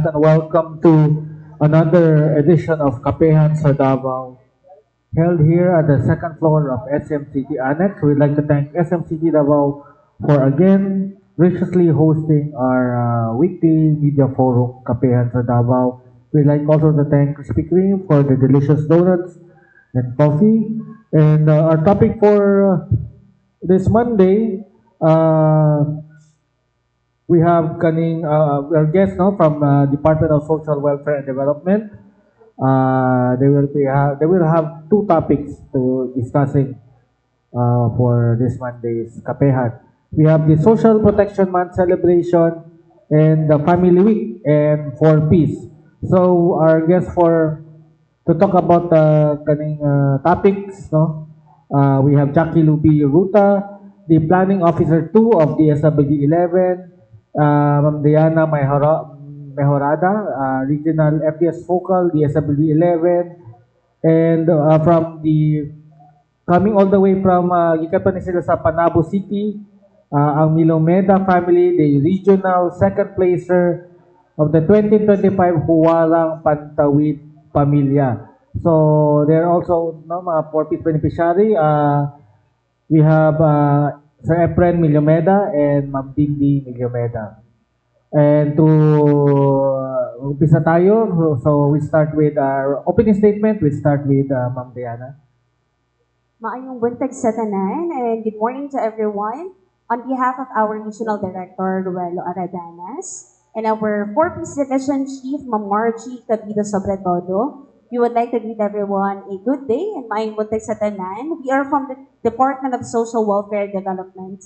and welcome to another edition of Kapehan sa Davao, held here at the second floor of SMCT Annex. We'd like to thank SMCT Davao for again graciously hosting our weekly media forum, Kapehan sa Davao. We'd like also to thank Krispy Kreme for the delicious donuts and coffee. And our topic for this Monday, we have our guest no from Department of Social Welfare and Development. They will have two topics to discussing for this Monday's Kapehan. We have the Social Protection Month celebration and the Family Week and for peace. So our guest for to talk about the kaning topics, no? We have Jackie Luby Ruta, the Planning Officer 2 of the SWD 11, Ma'am Diana Mejorada, Regional FDS Focal, the SWD 11, and from the coming all the way from gikan pa ni sila sa Panabo City, ang Milomeda family, the regional second placer of the 2025 Huwarang Pantawid Pamilya. So there are also no, mga 4-piece beneficiary. We have Sir Efren Milomeda and Ma'am Dindi Milomeda. And to umpisa tayo, so we start with our opening statement. We start with Ma'am Diana. Maayong buntag sa tanan and good morning to everyone. On behalf of our Regional Director, Ruelo Aradanas, and our 4-piece Division Chief, Ma'am Margie Cabido Sobretodo, we would like to greet everyone a good day and maayong buntag sa tanan. We are from the Department of Social Welfare Development,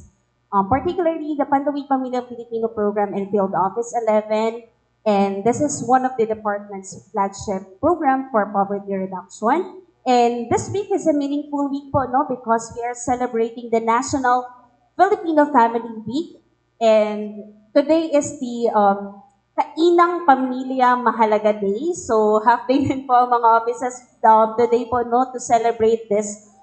particularly the Pantawid Pamilya Filipino Program and Field Office 11, and this is one of the department's flagship program for poverty reduction. And this week is a meaningful week po, no? Because we are celebrating the National Filipino Family Week. And today is the Kainang Pamilya Mahalaga Day. So, half day din po ang mga offices today po, no? To celebrate this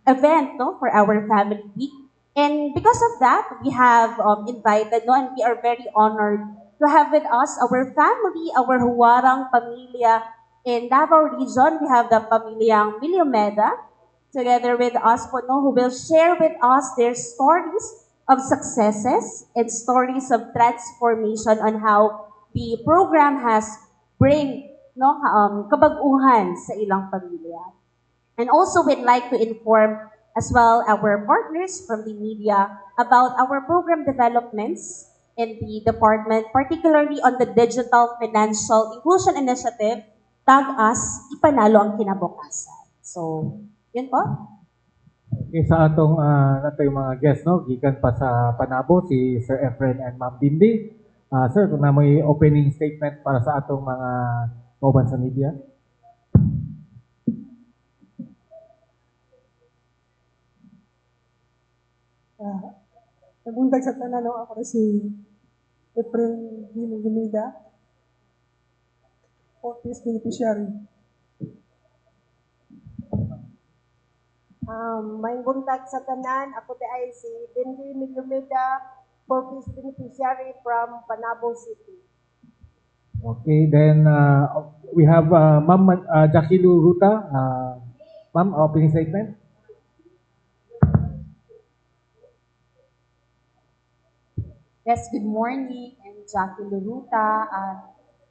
event, no? For our Family Week. And because of that, we have invited, no? And we are very honored to have with us our family, our Huwarang Pamilya. In Davao region, we have the Pamilyang Milomeda, together with us po, no, who will share with us their stories of successes and stories of transformation on how the program has bring no, kabag-uhan sa ilang pamilya. And also we'd like to inform as well our partners from the media about our program developments in the department, particularly on the Digital Financial Inclusion Initiative, tag-as, ipanalo ang kinabukasan. So, yun po. Okay, sa atong nato yung mga guests, no? Gikan pa sa Panabo, si Sir Efren and Ma'am Dindi. Sir, kung na may opening statement para sa atong mga kauban sa media. Nabuntag sa tanan, no? Ako si Efren Gimida, 4-piece beneficiary. May buntag sa tanan, ako ay si Dindi Milumida, 4-piece beneficiary from Panabo City. Okay, then we have Ma'am Jackie Lu Ruta. Ma'am, opening statement. Yes, good morning. I'm Jackie Luruta.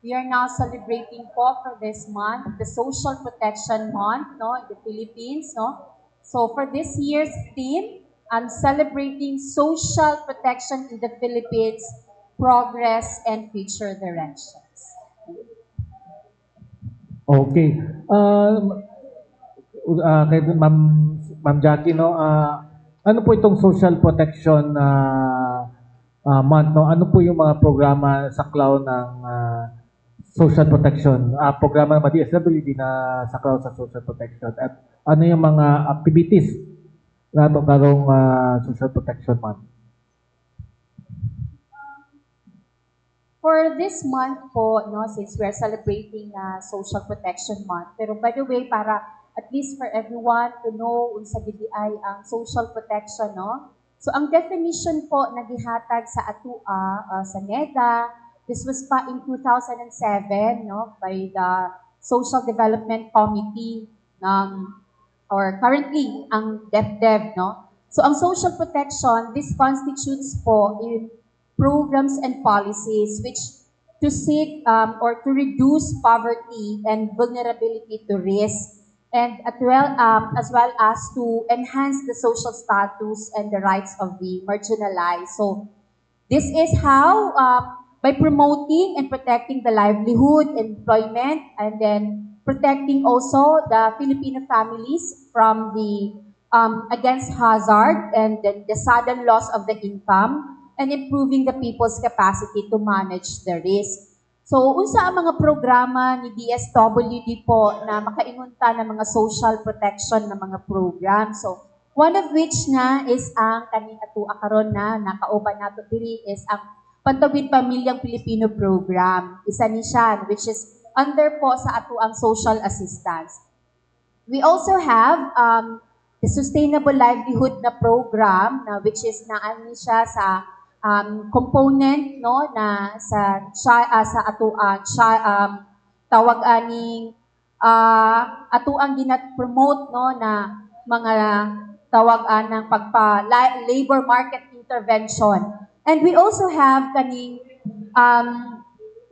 We are now celebrating po for this month, the Social Protection Month, no, in the Philippines, no. So for this year's theme, I'm celebrating social protection in the Philippines, progress and future directions. Okay. Kay Ma'am Jackie, no, ano po itong social protection month, no? Ano po yung mga programa sa cloud ng social protection? Programa ng DSWD na sa cloud sa social protection. At ano yung mga activities na karong social protection month? For this month po, no, since we are celebrating Social Protection Month, pero by the way, para at least for everyone to know unsa gid ay ang social protection, no? So ang definition po na gihatag sa atua sa NEDA This was pa in 2007, no, by the Social Development Committee ng, or currently, ang DepDev, no. So, ang social protection, this constitutes po in programs and policies which to seek or to reduce poverty and vulnerability to risk, and as well as to enhance the social status and the rights of the marginalized. So this is how, by promoting and protecting the livelihood, employment, and then protecting also the Filipino families from the against hazard and then the sudden loss of the income, and improving the people's capacity to manage the risk. So, unsa ang mga programa ni DSWD po na makaingunta ng mga social protection ng mga program? So, one of which na is ang kaning atua karon na nakauban nato diri is ang Pantawid Pamilyang Pilipino Program. Isa ni siya, which is under po sa atuang social assistance. We also have the Sustainable Livelihood na program, na which is naan siya sa component, no, na sa tawag aning atuang ginat-promote, no, na mga tawag ng labor market intervention. And we also have kaning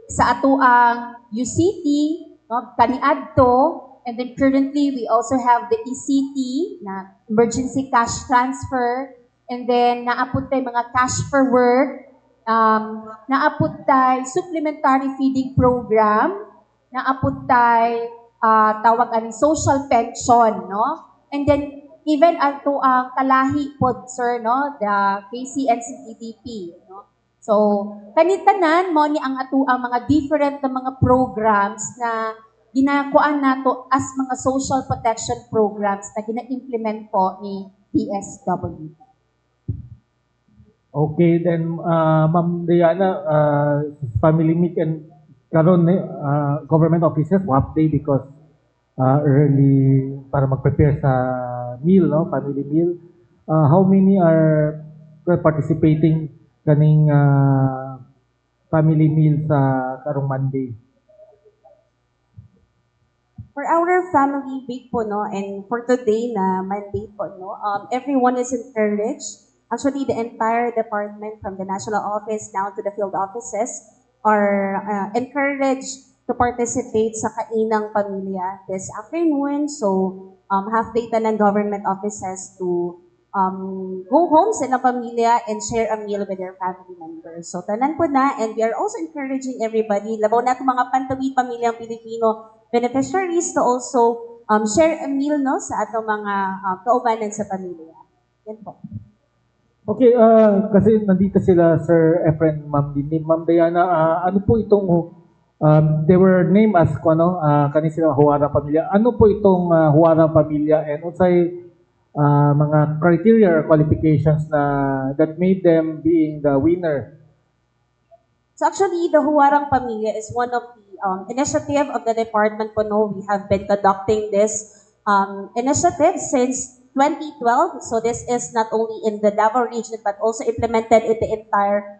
sa atuang UCT, no, kaniadto, and then currently we also have the ECT na emergency cash transfer. And then, naapod tayo mga cash for work, naapod tayo supplementary feeding program, naapod tayo tawag aning social pension, no? And then, even ato ang kalahi pod, sir, no? The KCNCEDP, no? So, kanitanan mo ni ang ato ang mga different na mga programs na ginakuan nato as mga social protection programs na gina-implement po ni DSWD. Okay, then Ma'am Diana, family meet and karon government offices half day because early para mag-prepare sa meal, no, family meal. How many are participating kaning family meal sa karong Monday? For our family week po, no, and for today na Monday po, no, everyone is encouraged. Actually, the entire department from the national office down to the field offices are encouraged to participate sa Kainang Pamilya this afternoon. So, half day ng government offices to go home sa ilang pamilya and share a meal with their family members. So, tanan po na, and we are also encouraging everybody, labaw na itong mga Pantawid Pamilyang Pilipino beneficiaries to also share a meal, no, sa atong mga kaubanan sa pamilya. Yan po. Okay, kasi nandito sila Sir Efren, Ma'am Dini, Ma'am Diana, ano po itong they were named as kani sila Huwarang Pamilya. Ano po itong Huwarang Pamilya, and unsay mga criteria or qualifications na that made them being the winner? So actually, the Huwarang Pamilya is one of the initiative of the department po, no. We have been conducting this initiative since 2012. So this is not only in the Davao region but also implemented in the entire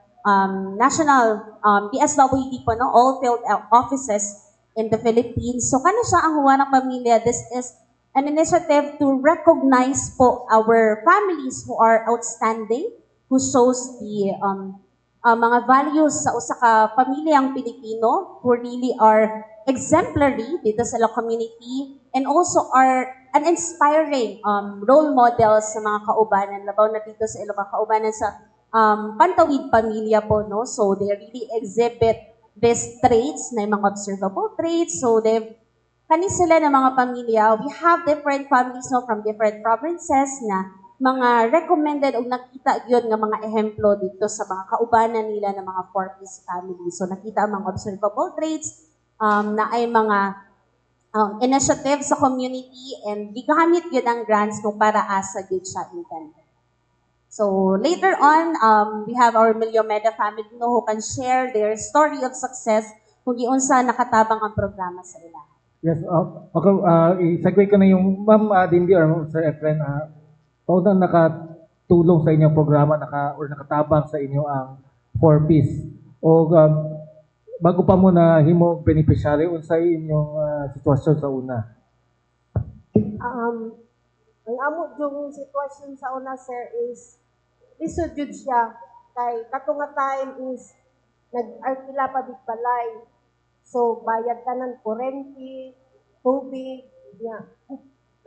national DSWD po, no, all field offices in the Philippines. So kano siya ang Huwarang Pamilya? This is an initiative to recognize po our families who are outstanding, who shows the mga values sa usa ka pamilyang Pilipino, who really are exemplary dito sa community, and also are an inspiring role models sa mga kaubanan, labaw na dito sa ilang mga kaubanan sa Pantawid Pamilya po, no? So they really exhibit these traits na mga observable traits. So kani sila na mga pamilya, we have different families, no, from different provinces na mga recommended o nakita yun ng mga ehemplo dito sa mga kaubanan nila ng mga 4-piece family. So nakita ang mga observable traits na ay mga initiative sa community, and gigamit yun ang grants kung para asa yun siya intended. So later on, we have our Miliomeda family, no, who can share their story of success kung giunsa nakatabang ang programa sa ila. Yes, okay, i-segue ko na yung Ma'am Dindi or Sir Efren, paano nakatulong sa inyong programa or nakatabang sa inyo ang 4-piece? O bago pa mo na himo beneficiary, unsay inyong sitwasyon sa una? Ang amo yung sitwasyon sa una, sir, is lisod jud siya. Kay katunga time is nag-arkila pa big balay. So, bayad ka ng kurente, tubig, niya.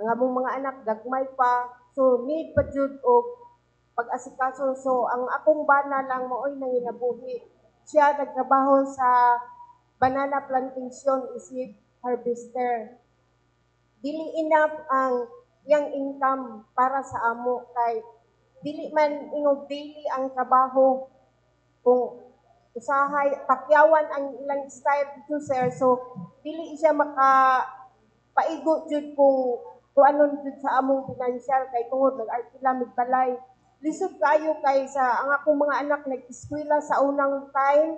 Ang among mga anak, gagmay pa. So, need pa jud og pag-asikaso. So, ang akong bana lang mooy nanginabuhi. Siya nagtrabaho sa banana plantation, isip harvester. Dili enough ang iyang income para sa amo kay dili man ingog daily ang trabaho kung usahay pakyawan ang ilang style dito, sir. So dili siya maka paigo jud kung anon jud sa among financial kay tungod nag-arkila mig balay. Lisod kayo kay sa ang akong mga anak nag-eskwela sa unang time.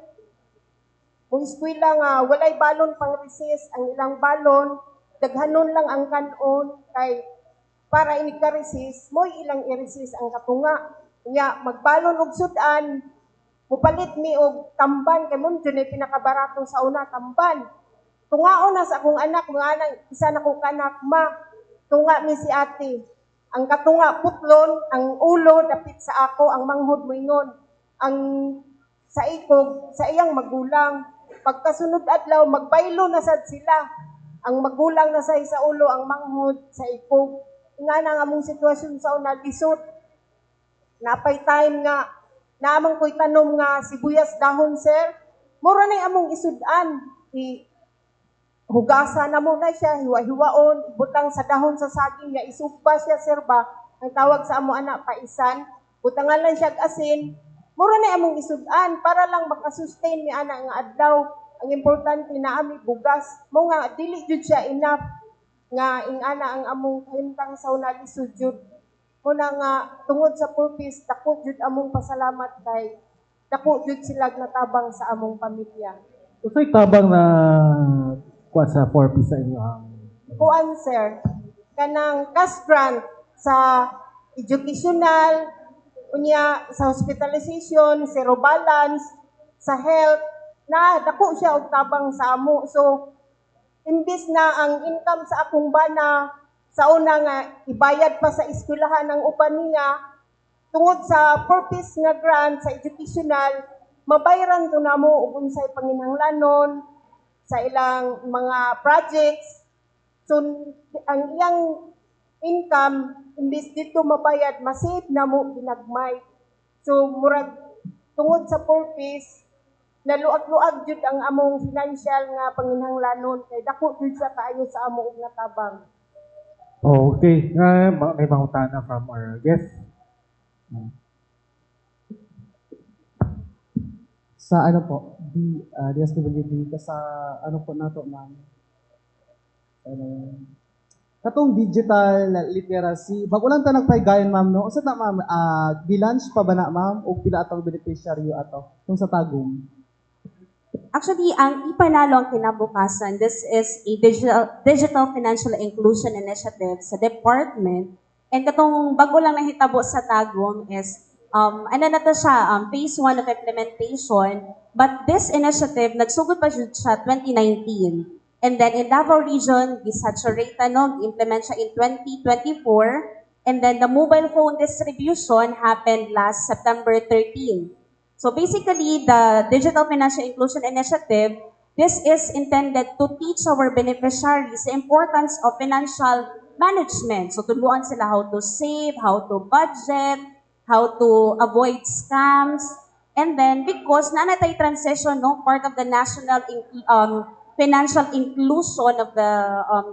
Kung eskwela nga walay balon pang recess, ang ilang balon daghanon lang ang kanon kay para ini ka recess mo ilang i-recess ang katunga nya magbalon og sudan mupalit mi og tamban kay mo dun ay pinakabarato sa una tamban tungaon na sa akong anak mga anak isa na kong kanak ma tunga mi si ate ang katunga putlon ang ulo dapit sa ako ang manghod moingon ang sa ikog sa iyang magulang pagkasunod adlaw magbaylo na sad sila ang magulang na sa ulo, ang manghod sa ikog. Nga na among sitwasyon sa una, lisod. Napay time nga, naamang ko'y tanom nga sibuyas dahon, sir. Mura na among isudan. Hugasan na mo na siya, hiwa-hiwaon, butang sa dahon sa saging niya, isugba siya, sir ba? Ang tawag sa amo anak, paisan. Butangan lang siya asin. Mura na among isudan para lang makasustain ni anak nga adlaw. Ang importante na ami bugas mo nga dili jud siya enough nga ingana ang among kahimtang sa una lisod jud mo na nga tungod sa purpose dako jud among pasalamat kay dako jud sila natabang sa among pamilya. Unsay tabang na kuha sa 4P sa inyo ang Kuan, sir, kanang cash grant sa educational unya sa hospitalization, zero balance, sa health na dako siya og tabang sa amo. So imbis na ang income sa akong bana sa una nga ibayad pa sa eskwelahan ng uban niya tungod sa purpose nga grant sa educational mabayaran to namo og unsay panginahanglanon sa ilang mga projects. So ang iyang income imbis dito mabayad masave na mo ginagmay. So murag tungod sa purpose naluag-luag jud ang among financial nga panginahanglanon kay dako jud siya kaayo sa amo og natabang. Oh, okay. May mangutana from our guest. Sa ano po, DSWD, sa ano po nato, ma'am? Ano, katong digital literacy, bago lang ta nagpaygayon, ma'am, no? Usa ta, ma'am, bilance pa ba na, ma'am? O pila atong beneficiary ato? Kung sa tagong? Actually, ang ipanalo ang kinabukasan, this is a digital financial inclusion initiative sa department. And katong bago lang nahitabo sa Tagum is, ano na to siya, phase 1 of implementation. But this initiative, nagsugod pa siya 2019. And then in Davao Region, gisaturate implement siya in 2024. And then the mobile phone distribution happened last September 13. So basically, the Digital Financial Inclusion Initiative, this is intended to teach our beneficiaries the importance of financial management. So tuluan sila how to save, how to budget, how to avoid scams. And then because nanatay transition, no, part of the national financial inclusion of the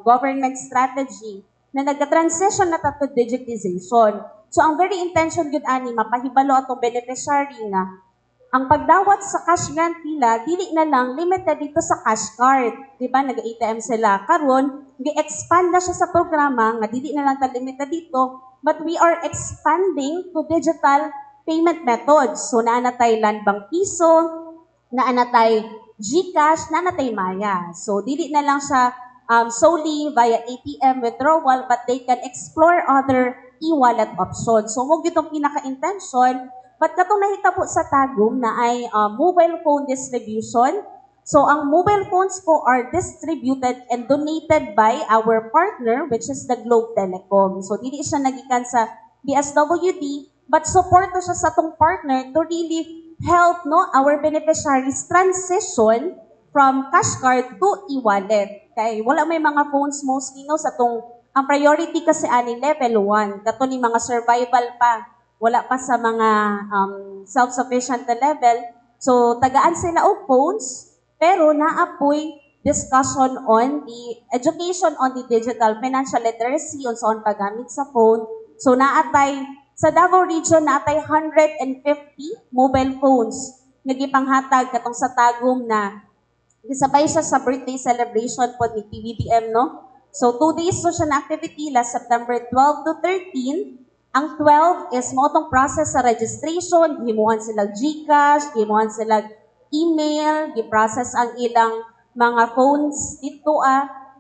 government strategy, na nagka-transition na to digitization. So ang very intention yun ani, mapahibalo atong beneficiary nga, ang pagdawat sa cash grant nila, dili na lang limited dito sa cash card. Diba? Nag-ATM sila. Karon, gi-expand na siya sa programa, nga dili na lang ta limited dito, but we are expanding to digital payment methods. So, naanatay Landbank Piso, naanatay GCash, naanatay Maya. So, dili na lang siya solely via ATM withdrawal, but they can explore other e-wallet options. So, mo gitong pinaka-intention. But katong nahitabo sa Tagum na ay mobile phone distribution. So ang mobile phones po are distributed and donated by our partner, which is the Globe Telecom. So dili siya nagikan sa DSWD, but support to siya sa tong partner to really help no our beneficiaries transition from cash card to e-wallet. Kay wala may mga phones mostly no sa tong ang priority kasi ani level 1, kato ni mga survival pa. Wala pa sa mga self-sufficient na level. So tagaan sila og phones pero naapoy discussion on the education on the digital financial literacy unsaon paggamit sa phone. So naatay sa Davao Region naatay 150 mobile phones nga gipanghatag katong sa Tagum na gisabay siya sa birthday celebration po ni PBBM no. So 2 days so siya na activity last September 12 to 13. Ang 12 is mo tong process sa registration, himuhan sila GCash, himuhan sila email, gi-process ang ilang mga phones dito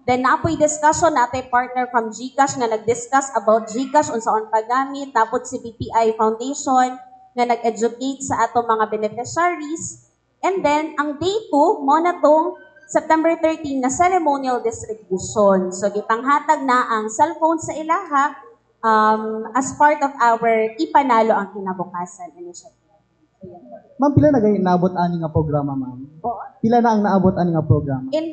Then naapoy discussion natay partner from GCash nga nag-discuss about GCash unsaon paggamit, tapos si BPI Foundation nga nag-educate sa ato mga beneficiaries. And then ang day 2 mo na tong September 13 na ceremonial distribution. So gipanghatag na ang cellphone sa ilaha as part of our Ipanalo ang Kinabukasan initiative. Ma'am, pila na gayud naabot ani nga programa, ma'am? Pila na ang naabot ani nga programa? In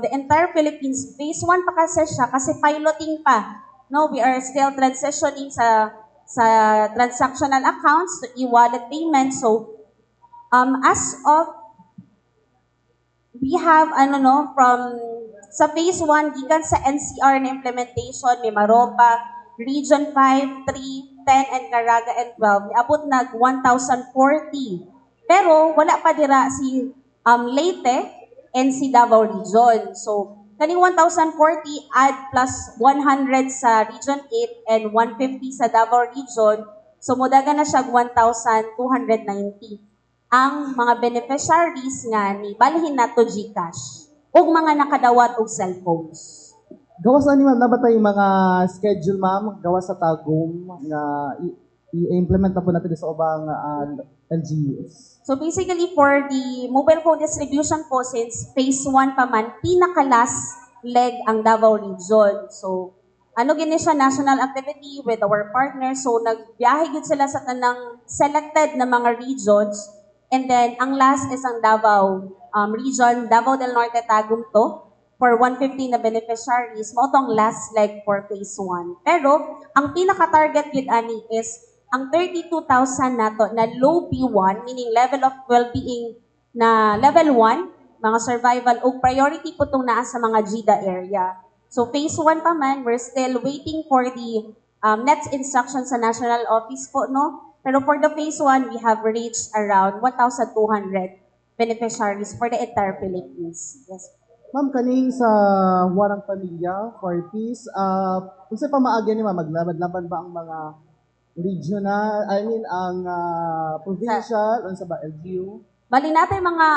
the entire Philippines, phase 1 pa kasi siya, kasi piloting pa. No, we are still transitioning sa transactional accounts to e-wallet payment. So, as of, we have, from, sa phase 1, gikan sa NCR na implementation, may Maropa, Region 5, 3, 10, and Caraga, and 12, niabot nag 1,040. Pero wala pa dira si Leyte and si Davao Region. So, kaning 1,040 add plus 100 sa Region 8 and 150 sa Davao Region. So, mudaga na siya 1,290 ang mga beneficiaries nga ni balhin nato GCash ug mga nakadawat og cellphones. Gawas ani ma'am, nabatay mga schedule ma'am, gawas sa Tagum nga i-implement na po natin sa ubang LGUs. So basically for the mobile phone distribution po, since phase 1 pa man, pinaka-last leg ang Davao Region. So gini siya, national activity with our partners. So nagbiyahe gud sila sa tanang selected na mga regions. And then ang last is ang Davao region, Davao del Norte, Tagum to. For 150 na beneficiaries, mo tong last leg for phase 1. Pero, ang pinaka-target yun ani is ang 32,000 nato na low B1, meaning level of well-being na level 1, mga survival o priority po itong naa sa mga GIDA area. So phase 1 pa man, we're still waiting for the next instruction sa national office po, no? Pero for the phase 1, we have reached around 1,200 beneficiaries for the entire Philippines. Yes. Ma'am, kaning sa Warang Pamilya for Peace, kung sa pamaagyan ni ma'am, maglaban-laban ba ang mga regional, ang provincial, sa ba, LGU? Bali natin mga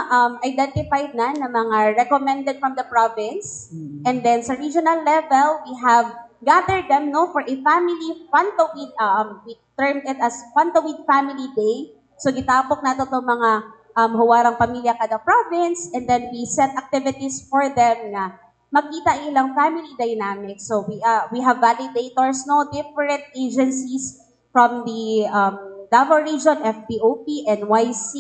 identified na mga recommended from the province. And then sa regional level, we have gathered them for a family Fantawid, we termed it as Fantawid Family Day. So gitapok nato to mga huwarang pamilya kada province, and then we set activities for them na makita ilang family dynamics. So we have validators, different agencies from the Davao Region, FPOP, NYC,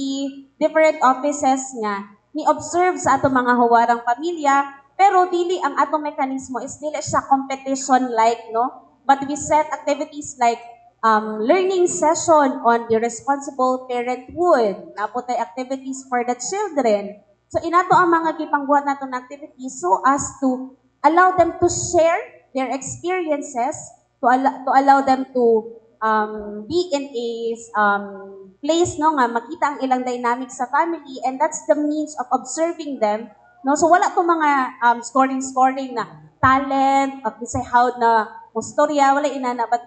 different offices nga ni-observe sa ato mga huwarang pamilya, pero dili ang ato mekanismo is dili siya competition-like, no? But we set activities like learning session on the responsible parenthood, naputay activities for the children. So inato ang mga gipangbuhat nato na activities so as to allow them to share their experiences, to allow them to be in a place nga makita ang ilang dynamics sa family, and that's the means of observing them. No, so wala to mga scoring na talent, say how na storya, wala inana, but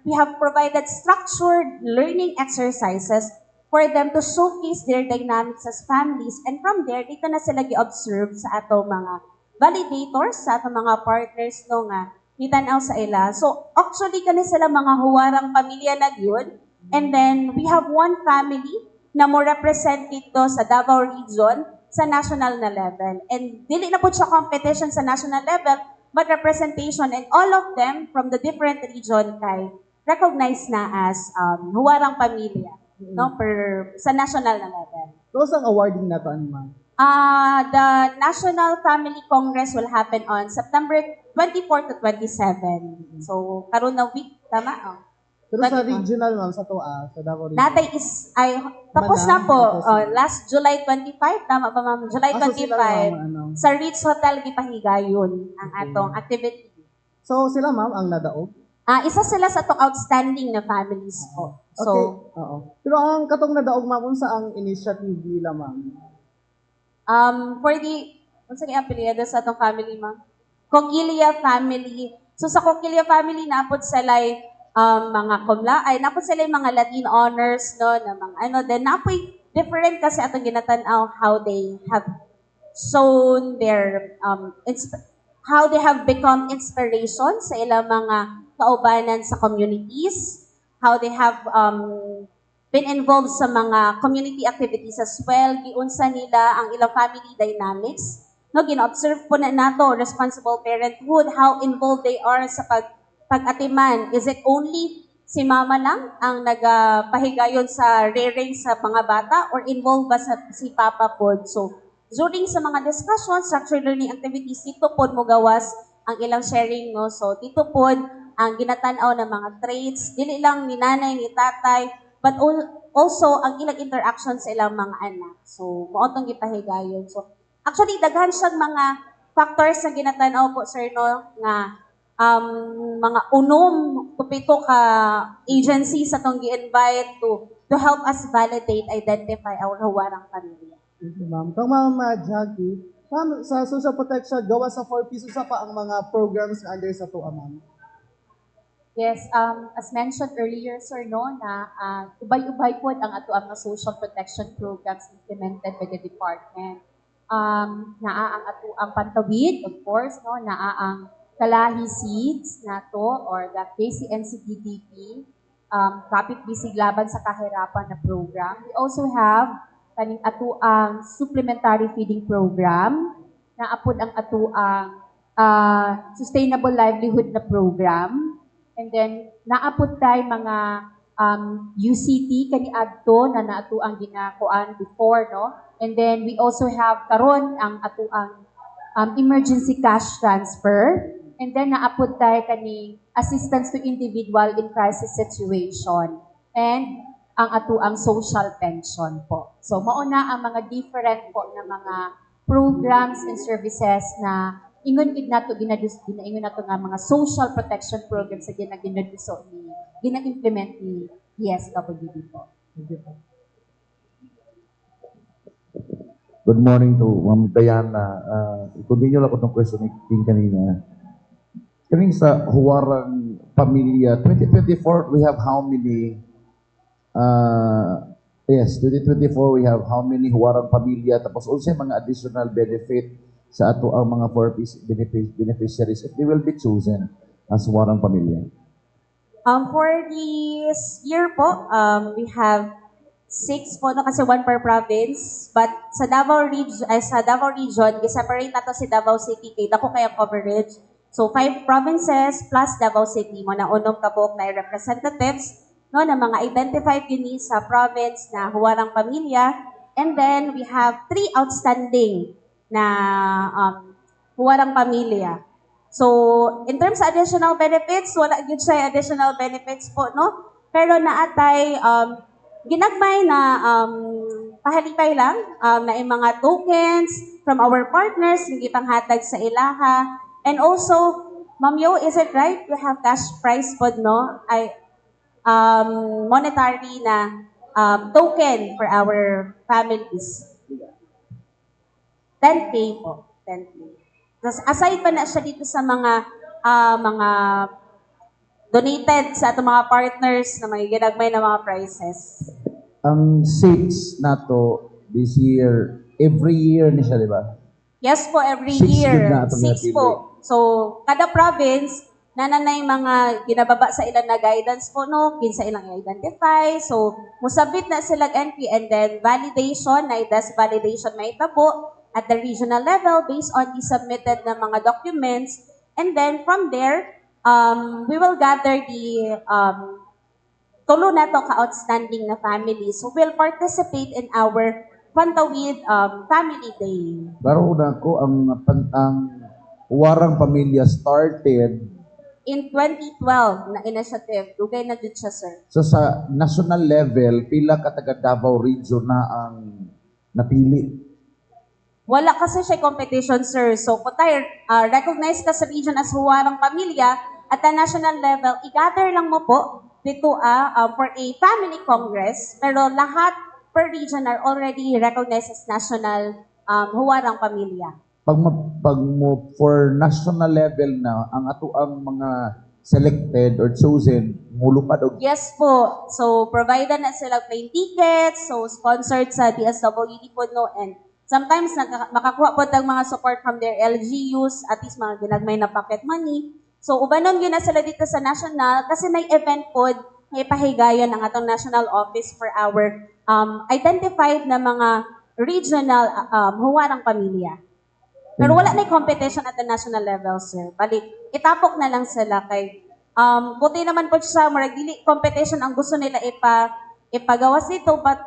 we have provided structured learning exercises for them to showcase their dynamics as families, and from there, dito na sila gi-observe sa ato mga validators, sa ato mga partners nga nitanaw sa ila. So, actually, kani sila mga huwarang pamilya na yun, and then we have one family na mo represent dito sa Davao Region sa national na level. And dili na po siya competition sa national level, but representation, and all of them from the different region kay recognized na as Huwarang Pamilya, no, sa national na level. So, ang awarding na to, ano, ma'am? The National Family Congress will happen on September 24 to 27. So, karon na week, tama? Oh. Pero sa 24. regional, ma'am, sa Toa, sa Davao Region. Natay tapos Mana, na po. tapos na. Last July 25, tama ba ma'am? July So, sila, 25, ma'am, ano? sa Ritz Hotel Gipahigayon ang atong activity. So, sila, ma'am, ang nadaog? Isa sila sa itong outstanding na families po. So, Okay, oo. Pero ang katong nadaog, ma'am, unsa ang initiative nila, ma'am? for unsa kay apelyido sa atong family ma'am? Coquilla family. So sa Coquilla family napod sila mga napod sila mga Latin honors no na mga then napoy different kasi atong ginatan-aw how they have shown their how they have become inspiration sa ilang mga kaubanan sa communities, how they have been involved sa mga community activities as well, giunsa nila ang ilang family dynamics. No, gina-observe po na nato responsible parenthood, how involved they are sa pag-atiman. Is it only si mama lang ang nagapahigayon sa rearing sa mga bata or involved ba si papa po? So, during sa mga discussions, structured learning activities, dito po mo gawas ang ilang sharing. No? So, dito po ang ginatanaw ng mga traits, dili lang ni nanay, ni tatay, but also ang ilang interaction sa ilang mga anak. So, maotong gipahigayon. So, actually, daghan siyang mga factors na ginatanaw po, sir, no, nga mga unom, tupito ka agencies sa itong gi-invite to help us validate, identify our Huwarang Pamilya. Thank you, ma'am. Kang ma'am Jackie, ma'am, sa social protection, gawa sa 4 pieces pa ang mga programs na under sa Toa, ma'am. Yes, as mentioned earlier, sir, no, na ubay-ubay po ang ato ang mga social protection programs implemented by the department. Naa ang ato ang pantawid, of course, no, naa ang Kalahi Seeds nato or the KCNCDDP, Kapit Bisig Laban sa Kahirapan na program. We also have kaning ato ang supplementary feeding program, na apod ang ato ang sustainable livelihood na program. And then, naapod tayo mga UCT, kani adto na naato ang ginakuan before, no? And then, we also have karon ang ato ang emergency cash transfer. And then, naapod tayo kani assistance to individual in crisis situation. And ang ato ang social pension po. So, mauna ang mga different po na mga programs and services na ingon gid nato ginaingon nato nga mga social protection programs sa gina-implement ni DSWD po. Good morning to Ma'am Diana. I-continue lang ko itong question ni King kanina. Kaning sa Huwarang Pamilya, 2024, we have how many? Yes, 2024, we have how many Huwarang Pamilya? Tapos also mga additional benefit sa ato ang mga 4 beneficiaries if they will be chosen as Huwarang Pamilya. For this year po, we have 6 po, no, kasi 1 per province. But sa Davao Region, i-separate nato si Davao City, kaya ko kaya coverage. So, 5 provinces plus Davao City mo na unong kabok na representatives, no, na mga identified yun sa province na Huwarang Pamilya. And then, we have 3 outstanding na Huwarang Pamilya. So, in terms of additional benefits, wala yun siya additional benefits po, no? Pero naatay, ginagmay na pahalipay lang na yung mga tokens from our partners, hindi panghatag sa ilaha. And also, Ma'am Yo, is it right? We have cash prize po, no? Monetary na token for our families. 10K po. 10K. Aside pa na siya dito sa mga donated sa ating mga partners na may ginagmay na mga prizes. Ang seats nato this year, every year ni siya, di ba? Yes po, every 6 year. yun na atong 6 napili. po. So, kada province, nananay mga ginababa sa ilang na guidance po, no? Kinsa ilang i-identify. So, musabit na sila entry and then validation, na idas validation may tabo at the regional level based on the submitted na mga documents. And then from there, we will gather the tulo na to ka-outstanding na families who will participate in our Pantawid Family Day. Baro na ko ang Warang Pamilya started In 2012 na initiative, dugay na dito siya, sir. so sa national level pila ka taga Davao Region na ang napili. Wala kasi siya competition, sir. So, kung tayo recognize ka sa region as huwarang pamilya, at the national level, i-gather lang mo po dito for a family congress, pero lahat per region are already recognized as national huwarang pamilya. Pag mo for national level na ang ato ang mga selected or chosen mulupad og Yes po. So, provided na sila plane tickets, so sponsored sa DSWD po, no, and sometimes makakuha po tag mga support from their LGUs, at least mga ginagmay na pocket money. So, ubanon yun na sila dito sa national kasi may event po, may pahigayon ang atong national office for our identified na mga regional huwarang pamilya. Pero wala na yung competition at the national level, sir. Balik, itapok na lang sila kay buti naman po siya, marag dili competition ang gusto nila ipagawas dito, but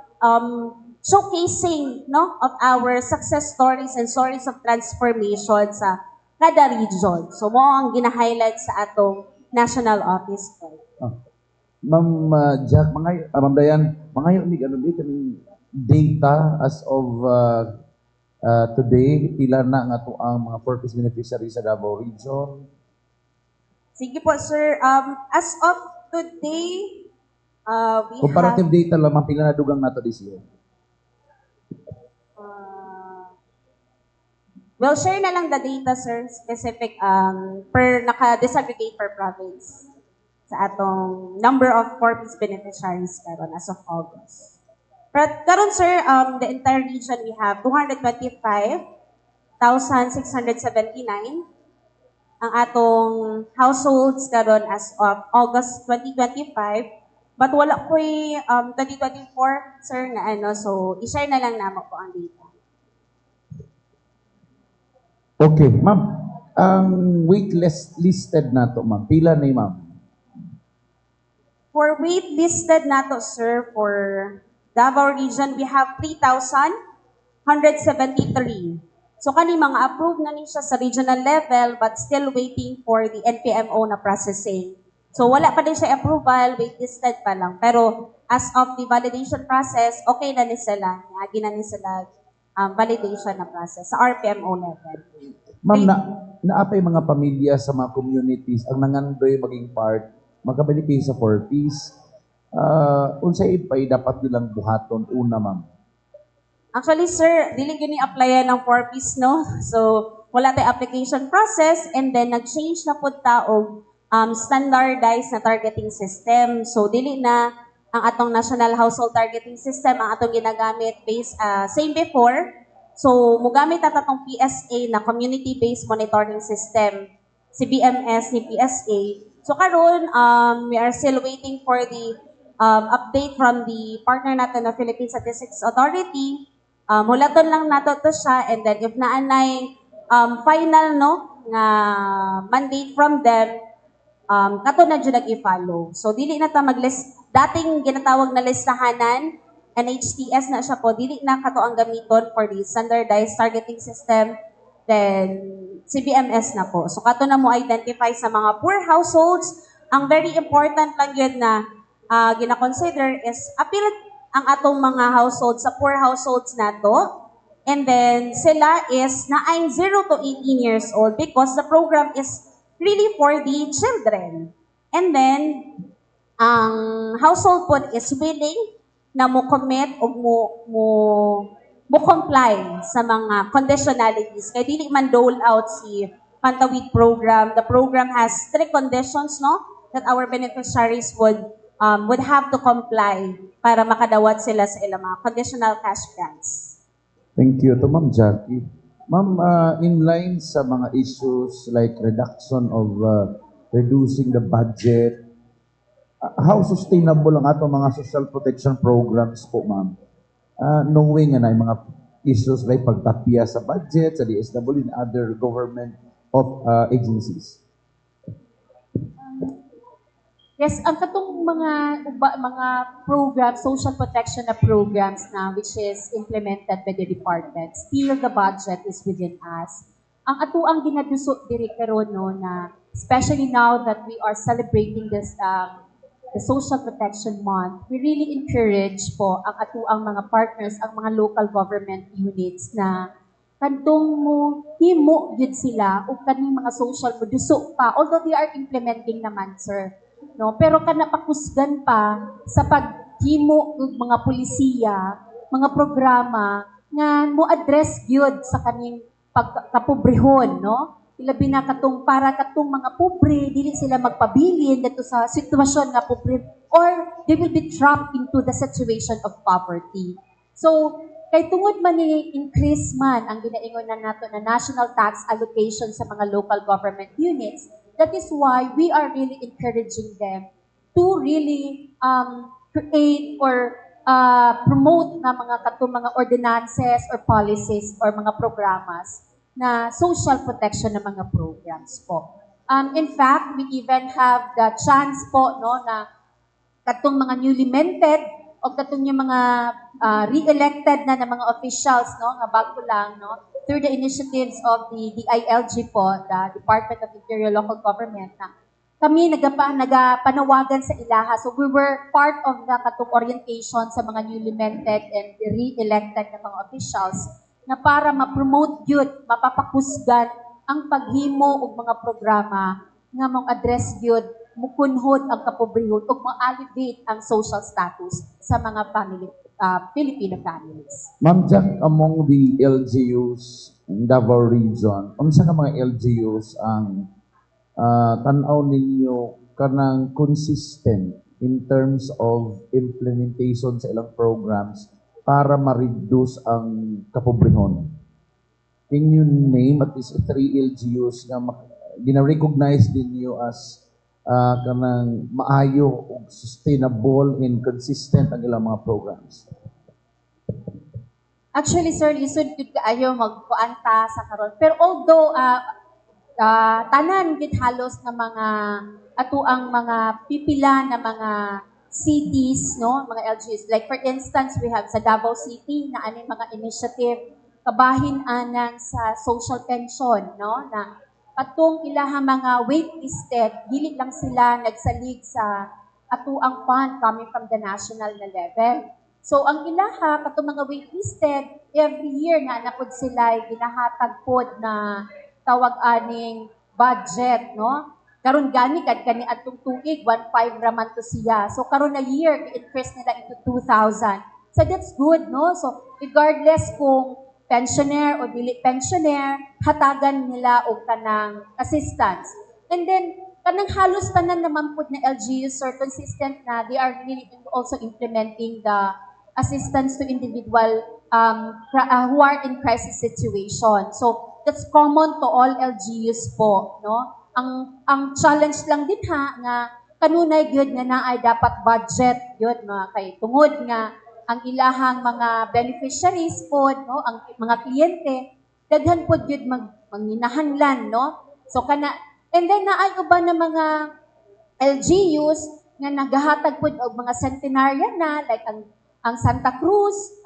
showcasing, no, of our success stories and stories of transformation sa kada region. So mo ang gina-highlight sa atong national office. Ma'am Jack, Ma'am Dayan, mga ni ano di kaming data as of today pila na nga to ang mga purpose beneficiaries sa Davao Region. Sige po, sir. As of today, we Comparative have... data lang, pila na dugang nato this year. We'll share na lang the data, sir, specific per naka-disaggregate per province sa atong number of purpose beneficiaries karon as of August. But karon, sir, the entire region we have 225,679 ang atong households karon as of August 2025. But wala ko'y 2024, sir, na ano. So, i-share na lang namo po ang data. Okay, ma'am. Ang waitlist listed nato, ma'am. Pila ni ma'am? For waitlisted nato, sir, for Davao Region, we have 3,173. So, kani mga approved na niya sa regional level but still waiting for the NPMO na processing. So, wala pa din siya approval, waitlisted pa lang. Pero, as of the validation process, okay na ni sila. Agi na ni sila validation na process sa RPMO level. Ma'am, naapay mga pamilya sa mga communities ang nangandoy maging part, magkabalipi sa 4Ps. Unsay ipay dapat nilang buhaton una, ma'am? Actually, sir, dili gini applyan ng 4Ps, no? So, wala tayo application process and then nag-change na po taog standardized na targeting system. So, dili na ang atong National Household Targeting System ang atong ginagamit based same before. So, mugamit na tatong PSA na Community-Based Monitoring System, si BMS ni PSA. So, karon we are still waiting for the update from the partner natin na Philippine Statistics Authority. Hulaton lang nato to siya, and then if naanay final, no, nga mandate from them, kato na dyan nag-i-follow. So, dili na ta mag-list, dating ginatawag na listahanan, NHTS na siya po, dili na kato ang gamiton for the standardized targeting system, then CBMS na po. So, kato na mo identify sa mga poor households. Ang very important lang yun na gina-consider is appeal ang atong mga households sa poor households nato. And then, sila is naay 0 to 18 years old because the program is really for the children. And then, ang household po is willing na mo commit o mo comply sa mga conditionalities. Kaya dili man dole out si Pantawid program. The program has strict conditions, no, that our beneficiaries would have to comply para makadawat sila sa ilang mga conditional cash grants. Thank you to Ma'am Jackie. Ma'am, in line sa mga issues like reduction of reducing the budget. How sustainable ang ato mga social protection programs po, ma'am? Knowing na yung mga issues like pagtapya sa budget, sa DSW and other government of agencies. Yes, ang katong mga programs, social protection na programs na which is implemented by the department, still the budget is within us. Ang atuang ginaduso diri karon no na especially now that we are celebrating this the Social Protection Month, we really encourage po ang atuang mga partners, ang mga local government units na kantong mo himo gyud sila ug kaning mga social mo duso pa, although they are implementing naman, sir, no, pero kana pakusgan pa sa paghimo ug mga pulisiya, mga programa nga mo address gyud sa kaning pagkapobrehon, no, ilabi na katong para katong mga pobre dili sila magpabilin dito sa sitwasyon nga pobre or they will be trapped into the situation of poverty. So kay tungod man ni increase man ang ginaingon na nato na national tax allocation sa mga local government units, that is why we are really encouraging them to really create or promote na mga katong mga ordinances or policies or mga programas na social protection na mga programs po. In fact, we even have the chance po no na katong mga newly minted o katong yung mga re-elected na mga officials no nga bago lang no through the initiatives of the DILG po, the Department of Interior Local Government na kami nagapanawagan sa ilaha. So we were part of the katong orientation sa mga newly minted and re-elected na mga officials na para ma-promote yun, mapapakusgan ang paghimo og mga programa nga mong address yun, mukunhod ang kapobrehon ug ma-alleviate ang social status sa mga family, Filipino families. Ma'am Jack, among the LGUs in Davao Region, unsa ka mga LGUs ang tanaw ninyo kanang consistent in terms of implementation sa ilang programs para ma-reduce ang kapobrehon? Can you name at least 3 LGUs na gina-recognize ninyo as kanang maayo ug sustainable and consistent ang ilang mga programs? Actually, sir, lisod gud kaayo magkuanta sa karon. Pero although tanan gid halos na mga atuang mga pipila na mga cities, no, mga LGUs. Like for instance, we have sa Davao City na aning mga initiative kabahin anang sa social pension, no, na atong ilahang mga waitlisted, dili lang sila nagsalig sa atuang fund coming from the national na level. So ang ilaha katong mga waitlisted, every year na napod sila ginahatag pod na tawag aning budget, no? Karon gani kad kani atong tuig 1.5 raman to siya. So karon na year i-increase nila into 2,000. So that's good, no? So regardless kung pensioner o dili pensioner, hatagan nila og kanang assistance. And then kanang halos tanan naman pud na LGUs are consistent na they are really also implementing the assistance to individual who are in crisis situation. So that's common to all LGUs po, no? Ang challenge lang din nga kanunay gyud nga naay dapat budget gyud mga kay tungod nga ang ilahang mga beneficiaries po, no, ang mga kliyente daghan pod gyud manginahanglan, no? So kana and then naay uban na mga LGUs nga nagahatag pod og mga centenarian na like ang Santa Cruz,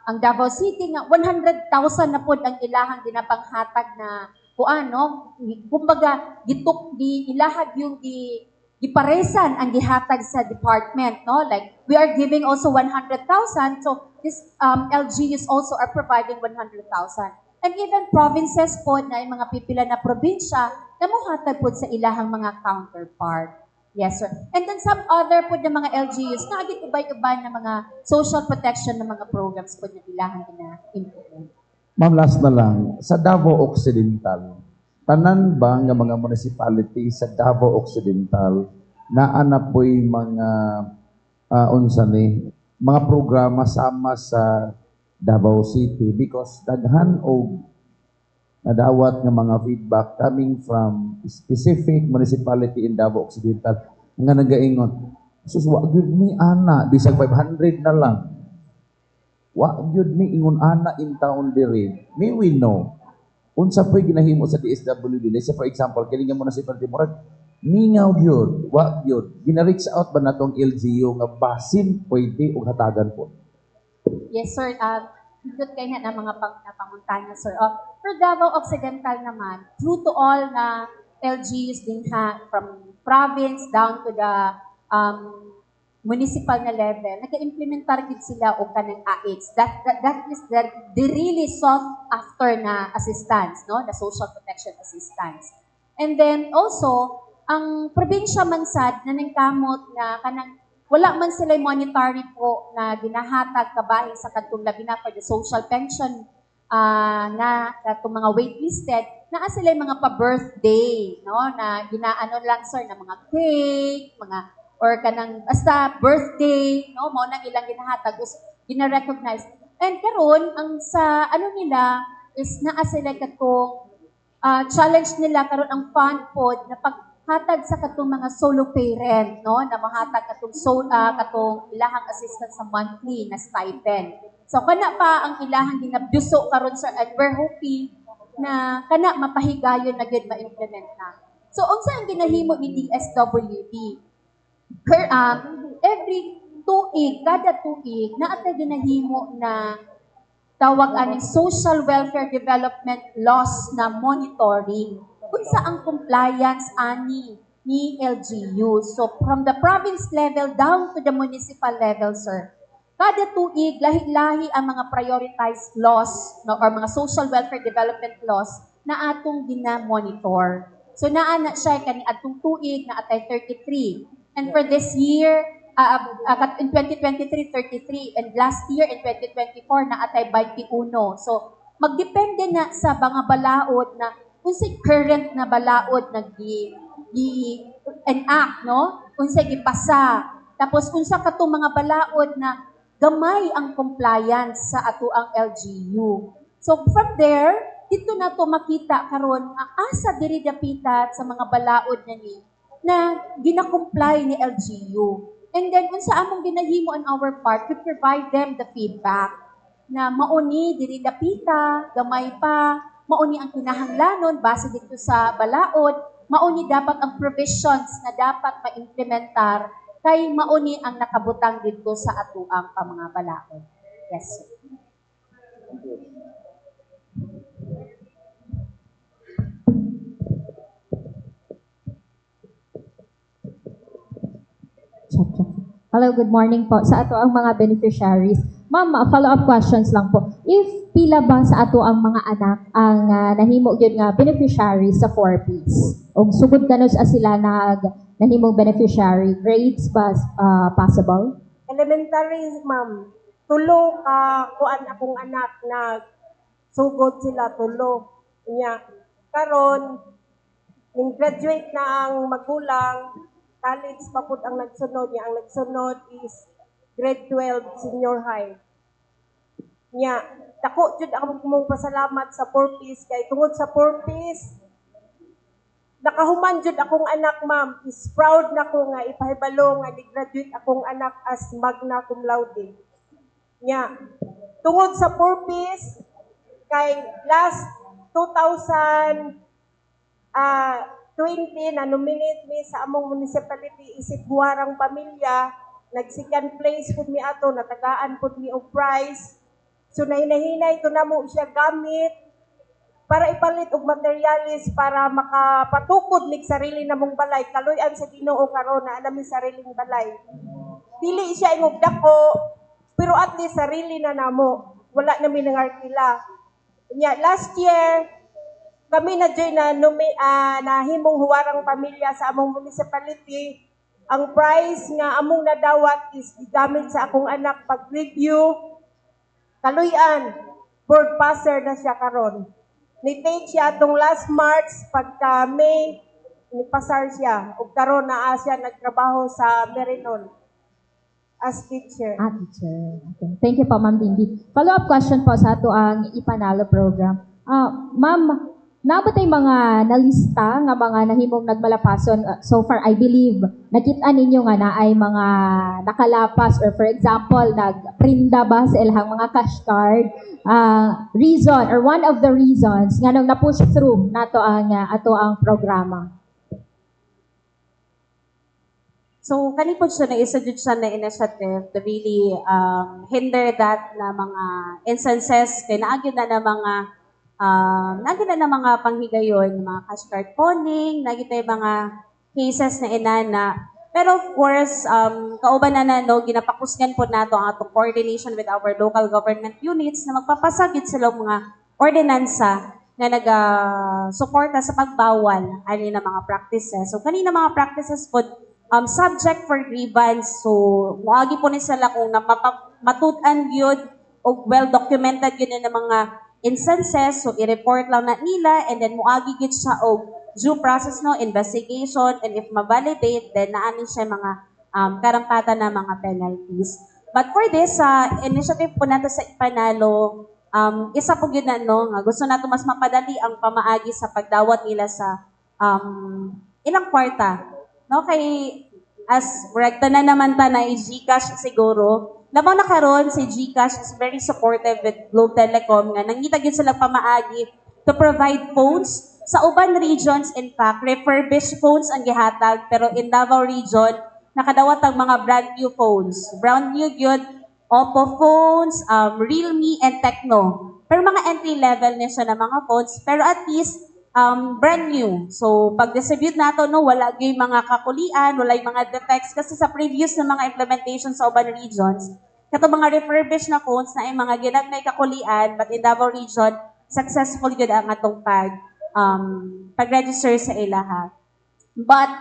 ang Davao City nga 100,000 na pod ang ilahang ginapanghatag na kuan, no? Kumbaga gituk di ilahag yung giparesan ang gihatag sa department, no? Like we are giving also 100,000, so this LGUs also are providing 100,000. And even provinces po na yung mga pipila na probinsya namuhatag po sa ilahang mga counterpart. Yes, sir. And then some other po na mga LGUs na agit ubay-ubay na mga social protection na mga programs po na ilahang na implement. Ma'am, last na lang, sa Davao Occidental, tanan ba nga mga municipality sa Davao Occidental na anapoy mga unsa ni mga programa sama sa Davao City because daghan og nadawat nga mga feedback coming from specific municipality in Davao Occidental nga nagaingon, sus, wa gyud mi ana, bisag 500 na lang. Wa gyud mi ingon ana in town diri. May we know. Unsa po'y ginahimo sa DSWD? Let's say for example, kini nga municipality murag ningaw gyud, wa gyud. Gina-reach out ba natong LGU nga basin pwede og hatagan po? Yes, sir. Higit kayo na mga panguntahan, sir. For Davao Occidental naman, true to all na LGUs din from province down to the municipal na level, nag-implementar gid sila og kanang AX. That is the really sought after na assistance, no? The social protection assistance. And then also, ang probinsya man sad naningkamot na kanang wala man sila monetary po na ginahatag kabahin sa kadtong labi na for the social pension na katong mga waitlisted, naa sila mga pa-birthday, no? Na ginaano lang sir na mga cake, mga or kanang basta birthday, no? Mao nang ilang ginahatag us gina-recognize. And karon ang sa ano nila is naa sila katong challenge nila karon ang fund pod na paghatag sa katong mga solo parent, no, na mahatag katong katong ilahang assistance sa monthly na stipend. So kana pa ang ilahang ginabduso karon sir, and we're hoping na kana mapahigayon na gid ma-implement na. So unsa ang ginahimo ni DSWD? Every kada tuig na atay ginahimo na tawag aning social welfare development laws na monitoring. Unsa ang compliance ani ni LGU? So from the province level down to the municipal level, sir. Kada tuig lahi-lahi ang mga prioritized laws no, or mga social welfare development laws na atong gina-monitor. So naa na siya kani atong tuig na atay 33. And for this year, in 2023, 33, and last year in 2024, na atay 21. So, magdepende na sa mga balaod na unsay current na balaod na enact, no? Unsay gipasa. Tapos unsa katong mga balaod na gamay ang compliance sa atoang LGU. So, from there, dito na to makita karon ang asa diri dapitat sa mga balaod na ni na gina-comply ni LGU. And then, kung sa among ginahimo on our part, we provide them the feedback na mauni, diri dapita, gamay pa, mauni ang kinahanglanon base dito sa balaod, mauni dapat ang provisions na dapat ma-implementar kay mauni ang nakabutang dito sa atuang mga balaod. Yes, sir. Hello, good morning po. Sa ato ang mga beneficiaries. Ma'am, follow-up questions lang po. If pila ba sa ato ang mga anak ang nahimo gyud nga beneficiaries sa 4Ps? O sugod kanos sila nahimong beneficiary, grades ba possible? Elementary, ma'am. Tulo kuan akong anak na sugod sila tulo. Nya karon ning graduate na ang magulang, college pa pud ang nagsunod niya. Ang nagsunod is grade 12 senior high. Nya, dako jud ako mong pasalamat sa 4Ps kay tungod sa 4Ps nakahuman jud akong anak, ma'am. Is proud na ko nga ipahibalo nga ni-graduate akong anak as magna cum laude. Nya, tungod sa 4Ps kay last 2020 na nominate mi sa among municipality isip Buharang Pamilya, nag-second place pud mi ato, natagaan pud mi og prize. So nahinay-hinay to namo siya gamit para ipalit og materialis para makapatukod mig sarili namong balay. Kaluy-an sa Ginoo karon na alam mi sariling balay. Dili siya ingog dako, pero at least sarili na namo. Wala na mi nangarkila. Nya last year kami na joy na nahimong Huwarang Pamilya sa among municipality. Ang prize nga among nadawat is gigamit sa akong anak pag-review. Kaluy-an, board passer na siya karon. Ni-take siya atong last March pagka May, ni-pasar siya. Ug karon naa siya nagtrabaho sa Merinon as teacher. Teacher. Okay. Thank you po, Ma'am Dindy. Follow-up question po sa ato ang Ipanalo program. Ma'am, nabatay mga nalista nga mga nahimong nagmalapason so far I believe nakita ninyo nga na ay mga nakalapas or for example nagprinda ba sa ilang mga cash card reason or one of the reasons nga nang na-push through nato ang programa. So, kani po siya na isa dyan siya na initiative to really hinder that na mga instances kay naagyo na mga panghigayon, mga cash card pawning, nagita yung mga cases na inana. Pero of course, kauban na no, ginapakusgan po nato ang atong coordination with our local government units na magpapasagit sila mga ordinansa na nag-suporta sa pagbawal ani na mga practices. So, kanina mga practices po, subject for grievance. So, muagi po ni sila kung matutan yun o well-documented yun na mga instances. So, i-report lang na nila and then muagi yun siya o due process no, investigation, and if ma-validate, then naanin siya mga karampatan na mga penalties. But for this, initiative po nato sa Ipanalo, isa po yun na, no, gusto nato mas mapadali ang pamaagi sa pagdawat nila sa ilang kwarta. No, kay as rekta na naman ta na GCash siguro, labang na karon si GCash is very supportive with Globe Telecom nga nangita gyud sila pamaagi to provide phones sa uban regions. In fact, refurbished phones ang gihatag, pero in Davao region nakadawat ang mga brand new phones. Brand new gyud Oppo phones, Realme and Tecno. Pero mga entry level na siya na mga phones, pero at least brand new. So, pag-distribute nato, no, wala yung mga kakulian, wala yung mga defects. Kasi sa previous na mga implementation sa urban regions, kato mga refurbished na phones na yung mga ginagmay kakulian, but in Davao region, successful yun ang atong pag-register sa ilaha. But,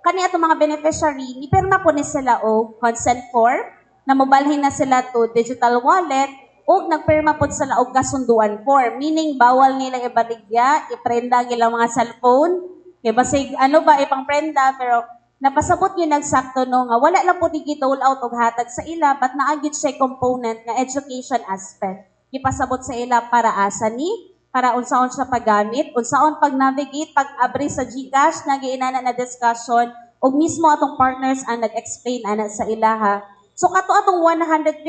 kani atong mga beneficiary, ipirma po ni sila o consent form, na mobalhin na sila to digital wallet, o nagpirma po sila og kasunduan form, meaning bawal nila ibaligya, iprenda ang ilang mga cellphone, kay basig ano ba ipang prenda, pero napasabot yun nagsakto no nga wala lang po ni gidole out og hatag sa ila, but naagid siya component nga education aspect. Ipasabot sa ila para asa ni, para unsaon siya paggamit, unsaon pag-navigate, pag-abri sa GCash, nagiinana na discussion, og mismo atong partners ang nag-explain ana sa ilaha. So kato atong 150,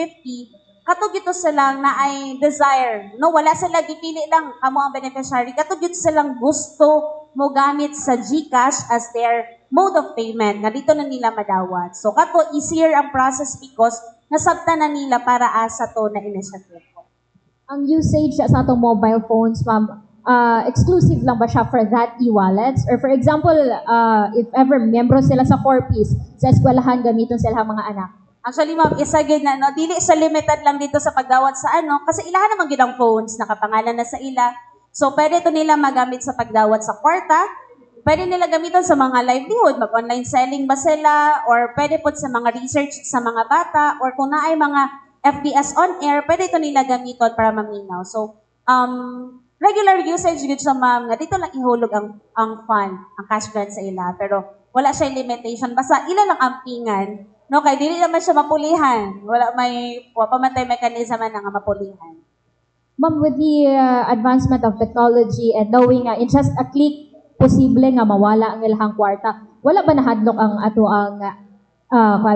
katog ito silang na ay desire. No, wala sila gipili lang amo ang beneficiary. Katog ito silang gusto mo gamit sa GCash as their mode of payment. Nga dito na nila madawat. So kato easier ang process because nasabta na nila para asa to na initiative ko. Ang usage sa atong mobile phones, ma'am, exclusive lang ba siya for that e-wallets? Or for example, if ever membro sila sa 4Ps, sa eskwelahan gamiton sila mga anak? Actually, ma'am, isa gid na, no, dili sa limited lang dito sa pagdawat sa ano, kasi ilahan naman gid ang phones, nakapangalan na sa ila. So, pwede to nila magamit sa pagdawat sa kwarta, pwede nila gamiton sa mga livelihood, mag-online selling ba sila, or pwede po sa mga research sa mga bata, or kung naay mga FBS on air, pwede to nila gamiton para maminaw. So, regular usage gid sa ma'am, nga dito lang ihulog ang fund, ang cash grant sa ila, pero wala siya limitation, basta ila lang ampingan. No, kay dili naman siya mapulihan. Wala pamantay mechanism na nga mapulihan. Ma'am, with the advancement of technology and knowing in just a click, posible nga mawala ang ilang kwarta, wala ba nahadlok ang ato ang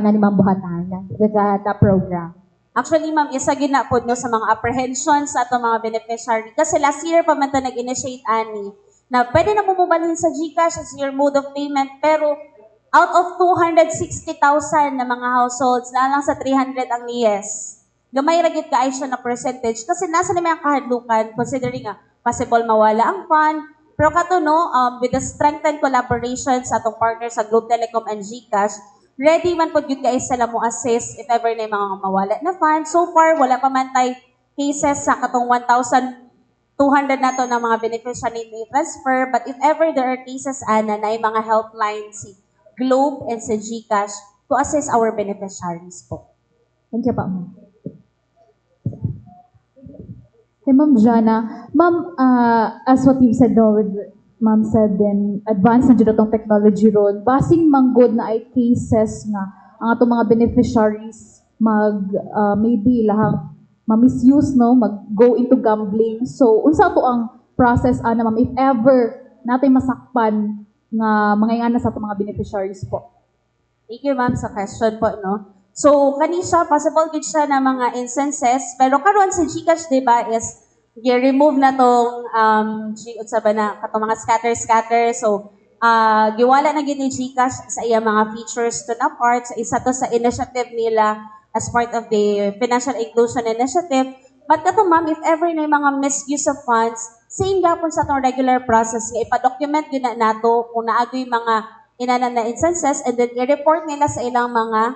ni Ma'am Buhatan with that program? Actually, ma'am, isa gina po no, sa mga apprehensions sa ato mga beneficiary. Kasi last year pa man ito nag-initiate ani na pwede na bumubalhin sa GCash as your mode of payment, pero out of 260,000 na mga households, na lang sa 300 ang yes. Gamay ragit ka ay siya na percentage kasi nasa naman ang kahadlukan considering nga possible mawala ang fund. Pero kato no, with the strengthened collaboration sa atong partners sa Globe Telecom and GCash, ready man po yun guys sila mo assist if ever na mga mawala na fund. So far, wala pa man tay cases sa katong 1,200 na to ng mga beneficiary transfer. But if ever there are cases, ana, na yung mga helplines si Globe and sa GCash to assist our beneficiaries po. Thank you pa, ma'am. Hey, Ma'am Jana. Ma'am, as what you've said though, Ma'am said then, advanced na dito itong technology ron. Basing manggod na ay cases nga ang atong mga beneficiaries maybe lahang ma-misuse, no? Mag-go into gambling. So, unsa to ang process ma'am if ever natay masakpan nga mangayana sa atong mga beneficiaries po. Thank you, ma'am, sa question po, no? So, kanisa, possible good siya na mga instances, pero karon sa GCash, di ba, is i-remove na tong, utsa ba na, katong mga scatter. So, giwala na gid ni GCash sa iya mga features to na part, sa isa to sa initiative nila as part of the Financial Inclusion Initiative. But kato, ma'am, if ever na yung mga misuse of funds, same gapon sa itong regular process nga ipa-document yun na nato kung naagoy mga inanan na instances and then i-report nila sa ilang mga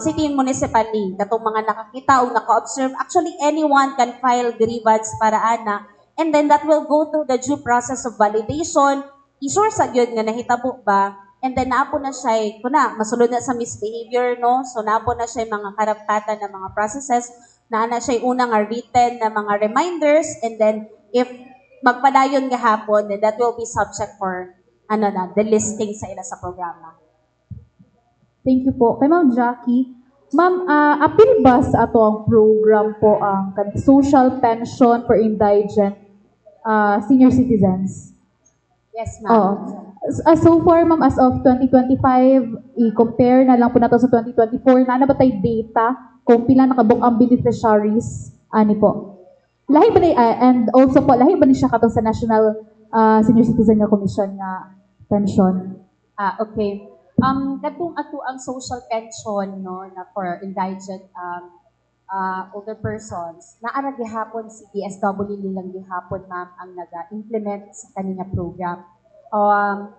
city and municipality katong mga nakakita o naka-observe. Actually, anyone can file grievance para ana and then that will go through the due process of validation, i-sure sa yun nga nahitabo ba, and then naapo na siya, kuna, masulod na sa misbehavior, no? So naapo na siya mga karapatan na mga processes, na siya unang written na mga reminders, and then if magpadayon gahapon, then that will be subject for the listing sa ila sa programa. Thank you po. Kay Ma'am Jackie, Ma'am, appeal ba sa ato ang program po ang social pension for indigent senior citizens? Yes, ma'am. Oh. So far, ma'am, as of 2025, i-compare na lang po nato sa 2024, na ba tayo data kung pila nakabook ang beneficiaries, ani po. Lahi ba ni, and also po, lahi ba ni siya katong sa National Senior Citizen Commission nga pension? Okay. Katong ato ang social pension, no, na for indigent older persons, naara gihapon si DSW nilang gihapon, ma'am, ang naga-implement sa kanina program.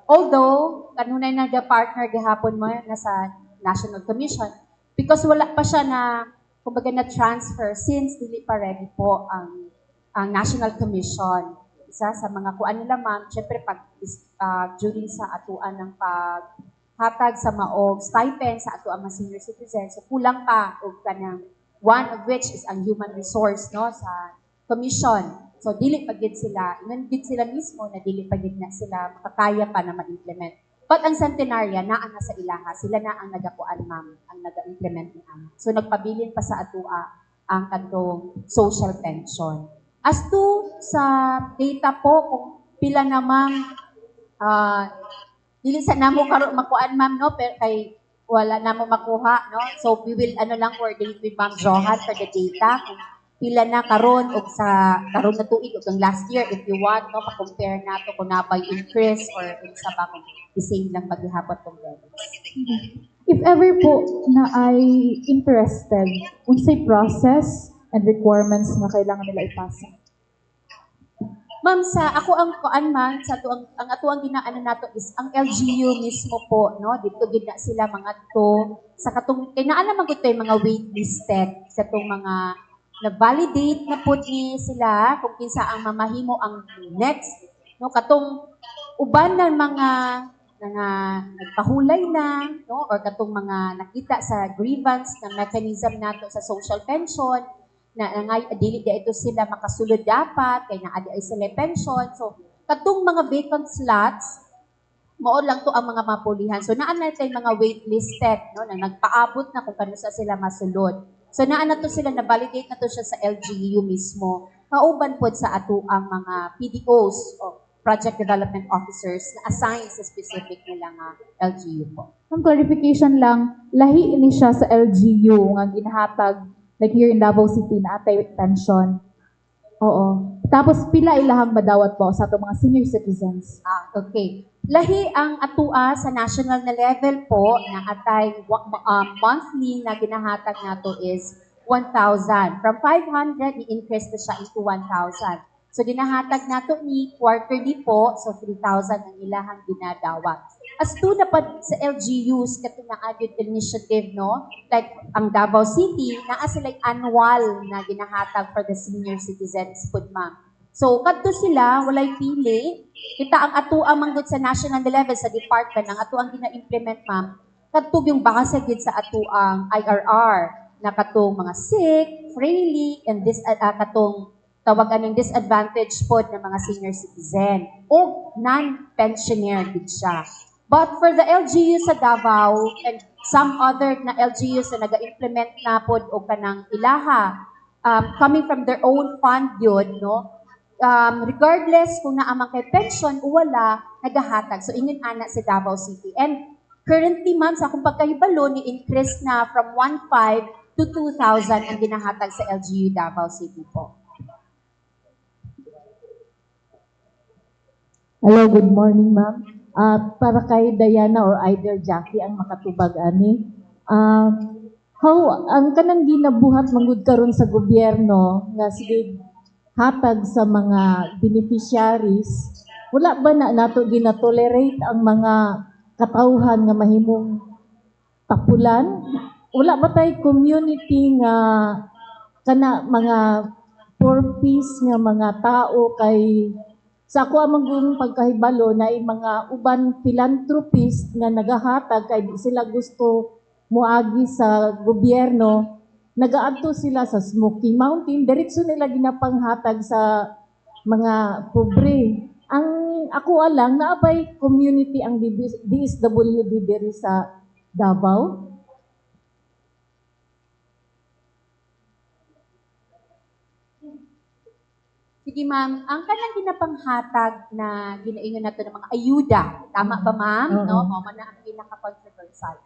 Although, kanunay na partner gihapon mo na sa National Commission, because wala pa siya na, kumbaga na transfer since dili pa ready po ang National Commission. Isa sa mga kuan nila, ma'am, syempre pag during sa atuan ng paghatag sa maog stipend sa atuan mga senior citizens, so kulang pa og kanang one of which is ang human resource, no, sa commission. So dili pa gid sila, ingon sila mismo na dili pa gid na sila makakaya pa na ma-implement. But ang Centenaria naa na sa ilaha, sila na ang nagakuan, ma'am, ang naga-implement ni ama. So nagpabilin pa sa atua ang kadtong social pension. As to sa data po kung pila na, ma'am, dili sa namo karon makuan, ma'am, no, pero kay wala namo makuha, no. So we will lang coordinate with Ma'am Johan for the data kung pila na karon og sa karon na tuig og ang last year if you want, no, pa-compare nato kung nabay increase or sa ba kung the same lang paghihapot kung If ever po na ay interested, unsay process and requirements nga kailangan nila ipasa? Ma'am, sa ako ang kuan, man, sa ato ang ato ang ginaano nato is ang LGU mismo po, no, dito gid na sila mga to sa katong kay naa naman gud mga waitlisted sa tong mga na-validate na po ni sila kung kinsa ang mamahimo ang next, no, katong uban ng mga nagpahulay na, no, or katong mga nakita sa grievance na mechanism nato sa social pension na dili di ito sila makasulod dapat kay naa di ay sila pension. So katong mga vacant slots mao lang to ang mga mapulihan. So naa na tay mga waitlisted, no, na nagpaabot na kung kanus sila masulod. So naa na to sila na validate na to siya sa LGU mismo. Kauban pod sa ato ang mga PDOs o Project Development Officers na assigned sa specific nila nga LGU po. Ang clarification lang, lahi ini siya sa LGU nga ginahatag like here in Davao City na atay pension. Oo. Tapos pila ilahang madawat po sa atong mga senior citizens? Okay. Lahi ang atua sa national na level po na atay monthly na ginahatag nato is 1,000. From 500, i-increase na siya into 1,000. So ginahatag nato ni quarterly po, so 3,000 ang ilahang ginadawat. As to na pa sa LGUs katong na-added initiative, no, like ang Davao City, naa sila annual na ginahatag for the senior citizens pud, ma'am. So kadto sila walay pili, kita ang ato ang manggod sa national level sa department ang ato ang gina-implement, ma'am. Kadto yung base gid sa ato ang IRR na katong mga sick, frailty, and this katong tawagan ng disadvantage pod ng mga senior citizen o non-pensioner gid siya. But for the LGU sa Davao and some other na LGUs na naga-implement na pod og kanang ilaha, coming from their own fund yun, no, regardless kung naamang kay pension o wala, nagahatag. So, ingin ana si Davao City. And currently, ma'am, sa akong pagkahibalo, ni-increase na from 1,500 to 2,000 ang ginahatag sa LGU Davao City po. Hello, good morning, ma'am. Para kay Diana or either Jackie ang makatubag ani. How ang kanang ginabuhat manggod karon sa gobyerno nga sige hatag sa mga beneficiaries, wala ba na nato ginatolerate ang mga katawhan nga mahimong tapulan? Wala ba tay community nga kana mga poor piece nga mga tao kay sa ako amang pagkahibalo na mga uban philanthropist nga nagahatag kay di sila gusto muagi sa gobyerno, nagaadto sila sa Smoky Mountain, diretso nila ginapanghatag sa mga pobre. Ang ako alang naabay community ang DSWD diri sa Davao. Sige ma'am, ang kanang ginapanghatag na ginaingon nato ng mga ayuda, tama ba ma'am? No, mo man na ang pinaka-controversial.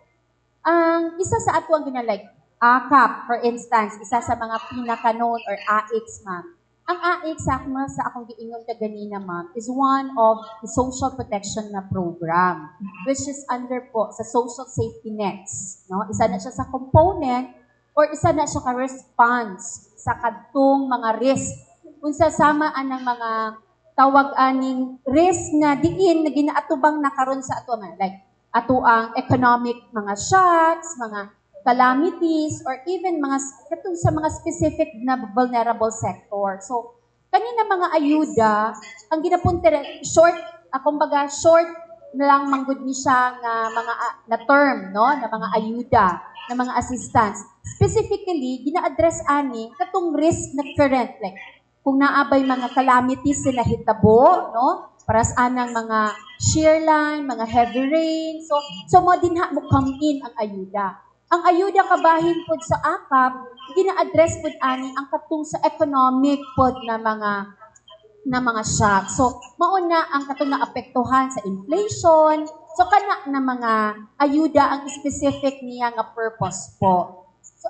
Ang isa sa ato ang like AKAP, for instance, isa sa mga pinaka-known or AIX, ma'am. Ang AIX sa akong giingon ka ganina, ma'am, is one of the social protection na program, which is under po sa social safety nets. No? Isa na siya sa component or isa na siya ka-response sa kadtong mga risk. Kung sasamaan ng mga tawag-aning risk na diin na ginaatubang na karon sa ato, ma'am. Like, ato ang economic mga shocks, mga calamities, or even mga katong sa mga specific na vulnerable sector. So, kanina mga ayuda, ang ginapunta short, kumbaga short na lang manggod ni siya nga mga na term, no, na mga ayuda, na mga assistance. Specifically, gina-address ani katong risk na current, like kung naabay mga calamities sila hitabo, no, para sa anang mga shear line, mga heavy rain. So mo din mo come in ang ayuda. Ang ayuda kabahin pod sa AKAP, gina-address pod ani ang katong sa economic pod na mga shock. So mao na ang katong naapektuhan sa inflation. So kana na mga ayuda ang specific niya nga purpose po. So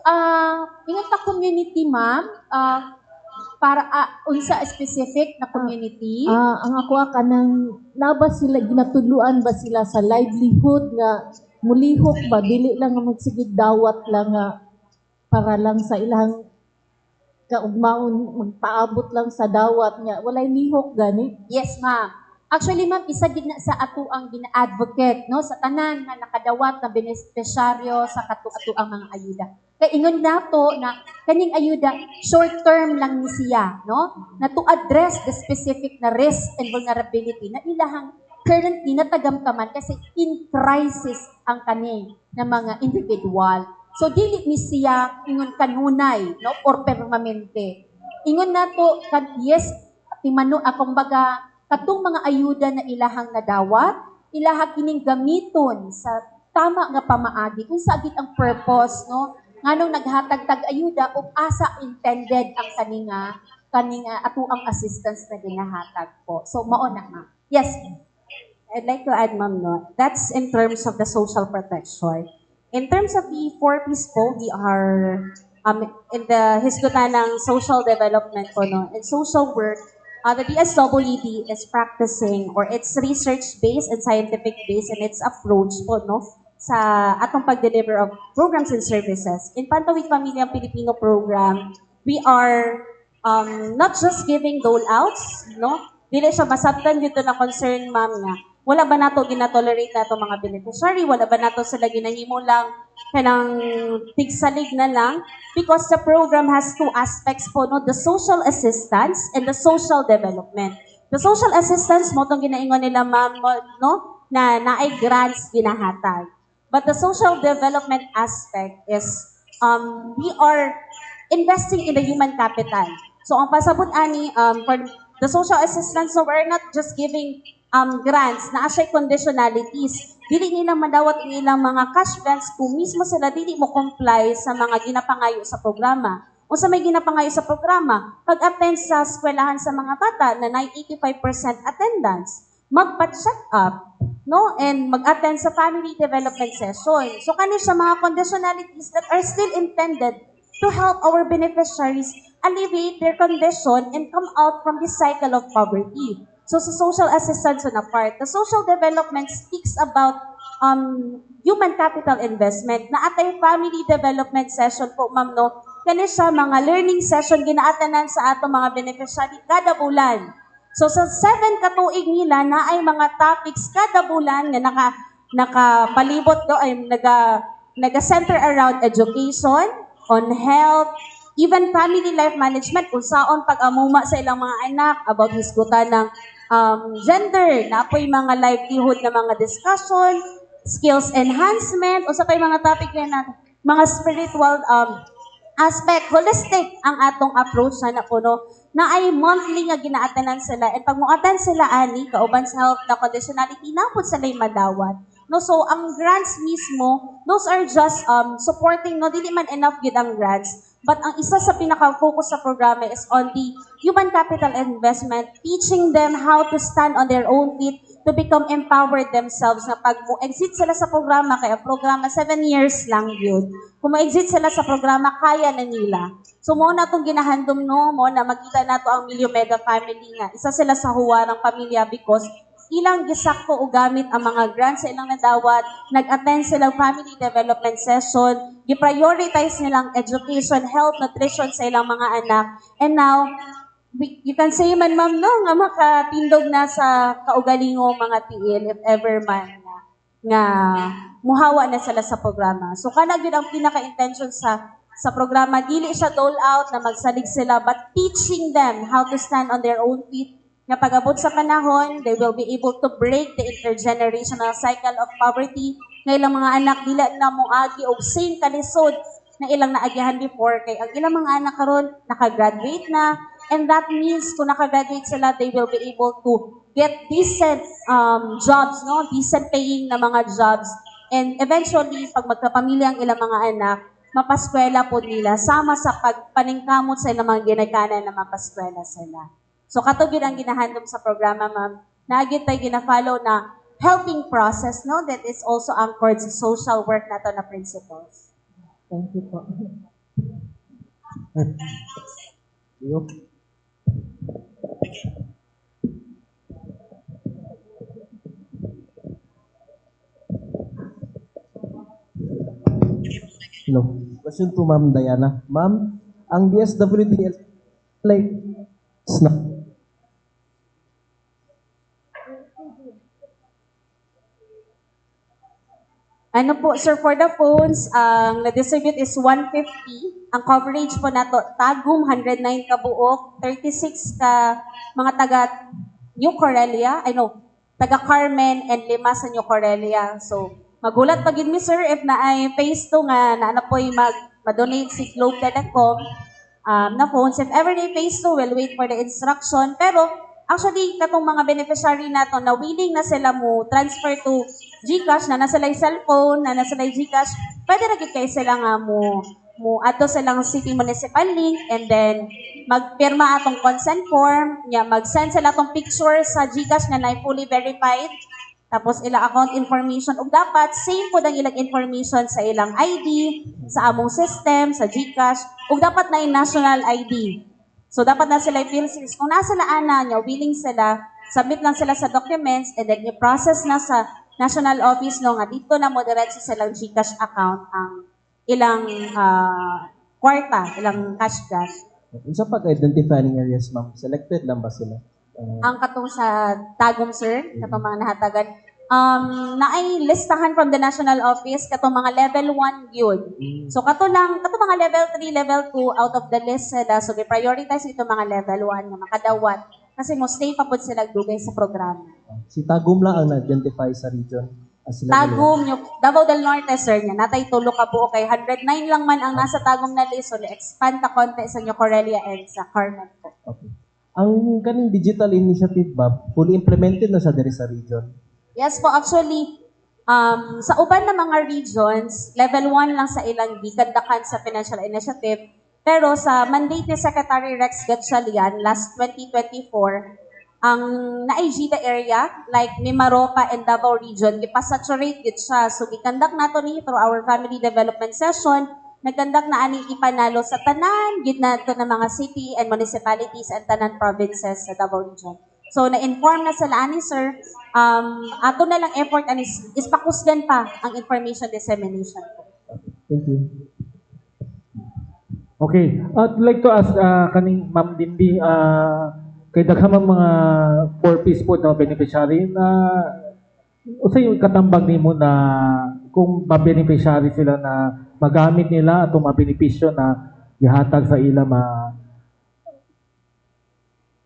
ingon ta community, ma'am, para unsa specific na community? Ang ako kanang naba sila ginatudluan ba sila sa livelihood nga mulihok ba dili lang nga magsigig dawat lang nga para lang sa ilang kaugmaon magpaabot lang sa dawat nga walay lihok gani. Yes, ma'am. Actually, ma'am, isa gid na sa ato ang gina-advocate, no, sa tanan nga nakadawat na beneficiaryo sa katu-ato ang mga ayuda. Kay ingon nato na kaning ayuda short term lang ni siya, no, na to address the specific na risk and vulnerability na ilahang currently natagamtaman kasi in crisis ang kani na mga individual. So dili ni siya ingon kanunay, no, or permanente. Ingon nato yes, timano akong baga katong mga ayuda na ilahang nadawat, ilahang kining gamiton sa tama nga pamaagi kung sa agit ang purpose, no, nganong naghatag tag ayuda ug asa intended ang kaninga ato ang assistance na ginahatag po. So mao na, ma'am. Yes. I'd like to add, ma'am, no, that's in terms of the social protection. In terms of the 4Ps po, we are in the hisgutanang social development po, no, and social work. The DSWD is practicing or it's research-based and scientific-based in its approach po, no, sa atong pag-deliver of programs and services. In Pantawid Pamilyang Pilipino program, we are not just giving dole-outs, no? Dili siya masabtan dito na concern, ma'am, nga wala ba nato ginatolerate nato mga beneficiary, wala ba nato sila ginahimo lang kanang tigsalig na lang, because the program has two aspects po, no, the social assistance and the social development. The social assistance mo tong ginaingon nila, ma'am, no, na naay grants ginahatag. But the social development aspect is we are investing in the human capital. So ang pasabot ani for the social assistance, so we're not just giving grants na asay conditionalities. Dili nila madawat ang ilang mga cash grants kung mismo sila dili mo comply sa mga ginapangayo sa programa. Unsa may ginapangayo sa programa, pag-attend sa eskwelahan sa mga bata na 85% attendance, magpa-check up, no? And mag-attend sa family development session. So kani siya mga conditionalities that are still intended to help our beneficiaries alleviate their condition and come out from this cycle of poverty. So sa social assistance na part, the social development speaks about human capital investment na atay family development session po, ma'am, no? Kani siya mga learning session ginaatanan sa atong mga beneficiary kada bulan. So sa 7 katuig nila na ay mga topics kada bulan nga nakapalibot do ay naga-center around education, on health, even family life management, kung saon pag-amuma sa ilang mga anak, about hisgutan ng gender, na apoy mga livelihood na mga discussion, skills enhancement, o sa pay mga topic na mga spiritual aspect, holistic ang atong approach na puno, na ay monthly nga ginaatanan sila. And pag muatan sila ani, kauban sa health na conditionality, napod sila madawat. No, so ang grants mismo, those are just supporting, no, dili man enough gid ang grants. But ang isa sa pinaka-focus sa programa is on the human capital investment, teaching them how to stand on their own feet, to become empowered themselves, na pag mo-exit sila sa programa, kaya programa 7 years lang yun. Kung mo-exit sila sa programa, kaya na nila. So mo na itong ginahandom, no, mo na makita na to ang Milyo Mega family nga. Isa sila sa huwa ng pamilya because ilang gisakto o gamit ang mga grants sa ilang nadawat, nag-attend silang family development session, gi-prioritize nilang education, health, nutrition sa ilang mga anak. And now, you can say man, ma'am, no, nga makatindog na sa kaugalingo mga tiil, if ever man nga muhawa na sila sa programa. So kanag yun ang pinaka-intention sa programa, dili siya dole out na magsalig sila, but teaching them how to stand on their own feet, na pag-abot sa panahon, they will be able to break the intergenerational cycle of poverty, na ilang mga anak dila na moagi og same kalisod na ilang naagihan before, kay ang ilang mga anak karon nakagraduate na, and that means kung nakagraduate sila, they will be able to get decent jobs, no, decent paying na mga jobs, and eventually pag magkapamilya ang ilang mga anak, mapaskwela po nila sama sa pagpaningkamot sa ilang mga ginikanan na mapaskwela sila. So katugid ang ginahandom sa programa, ma'am. Naagit tayo gina-follow na helping process, no, that is also anchored sa social work nato na principles. Thank you po. Hello. Question to Ma'am Diana. Ma'am, ang DSWD like snap. Ano po, sir, for the phones, ang na-distribute is 150. Ang coverage po nato, Tagum, 109 ka buok, 36 ka mga taga New Corelia, taga Carmen, and 5 sa New Corelia. So, magulat pa gid mi, sir, if na ay phase 2 nga na po'y ma-donate si Globe Telecom na phones. If ever they phase 2, we'll wait for the instruction. Pero, actually, katong mga beneficiary nato na willing na sila mo transfer to GCash, na nasa lay cellphone, na nasa lay GCash, pwede na gid kay sila nga mo ato silang city municipal link, and then magpirma atong consent form, mag-send sila atong picture sa GCash na na fully verified, tapos ilang account information, ug dapat same po ang ilang information sa ilang ID, sa among system, sa GCash, ug dapat na national ID. So dapat na sila i-fill, kung nasa ana niya, willing sila, submit lang sila sa documents, and then i-process na sa national office, no, nga dito na mo diretso sa ilang GCash account ang ilang kwarta, ilang cash gas. Unsa pag-identify ng areas, ma'am? Selected lang ba sila? Ang katong sa Tagum, sir, katong mga nahatagan, naay listahan from the national office katong mga level 1 yun. So kato mga level 3, level 2 out of the list sila. So i-prioritize ito mga level 1 na makadawat kasi mo stay pa po sila dugay sa programa. Si Tagum lang ang na-identify sa region. Tagum, yung Davao del Norte, sir, niya. Natay tulo ka buo kay 109 lang man ang nasa Tagum na list. So, expand ta konti sa New Corelia and sa Carmen po. Okay. Ang kaning digital initiative ba, fully implemented na sa diri sa region? Yes po, actually, sa uban na mga regions, level 1 lang sa ilang gikandakan sa financial initiative. Pero sa mandate ni Secretary Rex Gatchalian last 2024, ang naig the area like Mimaropa and Davao region gipasaturate gid siya. So gikandak nato ni through our family development session, nagkandak na ani ipanalo sa tanan gid nato ng mga city and municipalities and tanan provinces sa Davao region. So na-inform na sila ani sir, ato na lang effort ani is pakusgan pa ang information dissemination. Thank you. Okay, I'd like to ask kaning Ma'am Dindi, kay daghang mga 4-piece po na beneficiary na usay yung katambag nimo na kung ma-beneficiary sila na magamit nila atong mabenepisyo na gihatag sa ila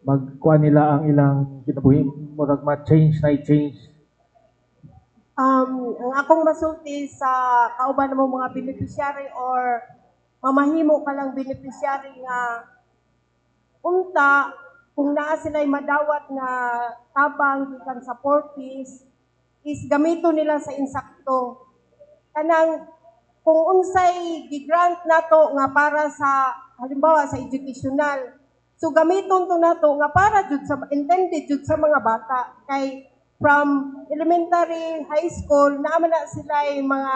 magkuha nila ang ilang kinabuhi murag ma-change na i-change. Ang akong masulti sa kauban mo mga beneficiary or mamahimo ka lang beneficiary nga unta kung naa sila'y madawat nga tabang gikan sa 4-piece is gamito nila sa insakto. Kanang kung unsay gigrant nato nga para sa halimbawa sa educational, so gamiton to nato nga para jud sa intended jud sa mga bata kay from elementary, high school, naaman na sila'y mga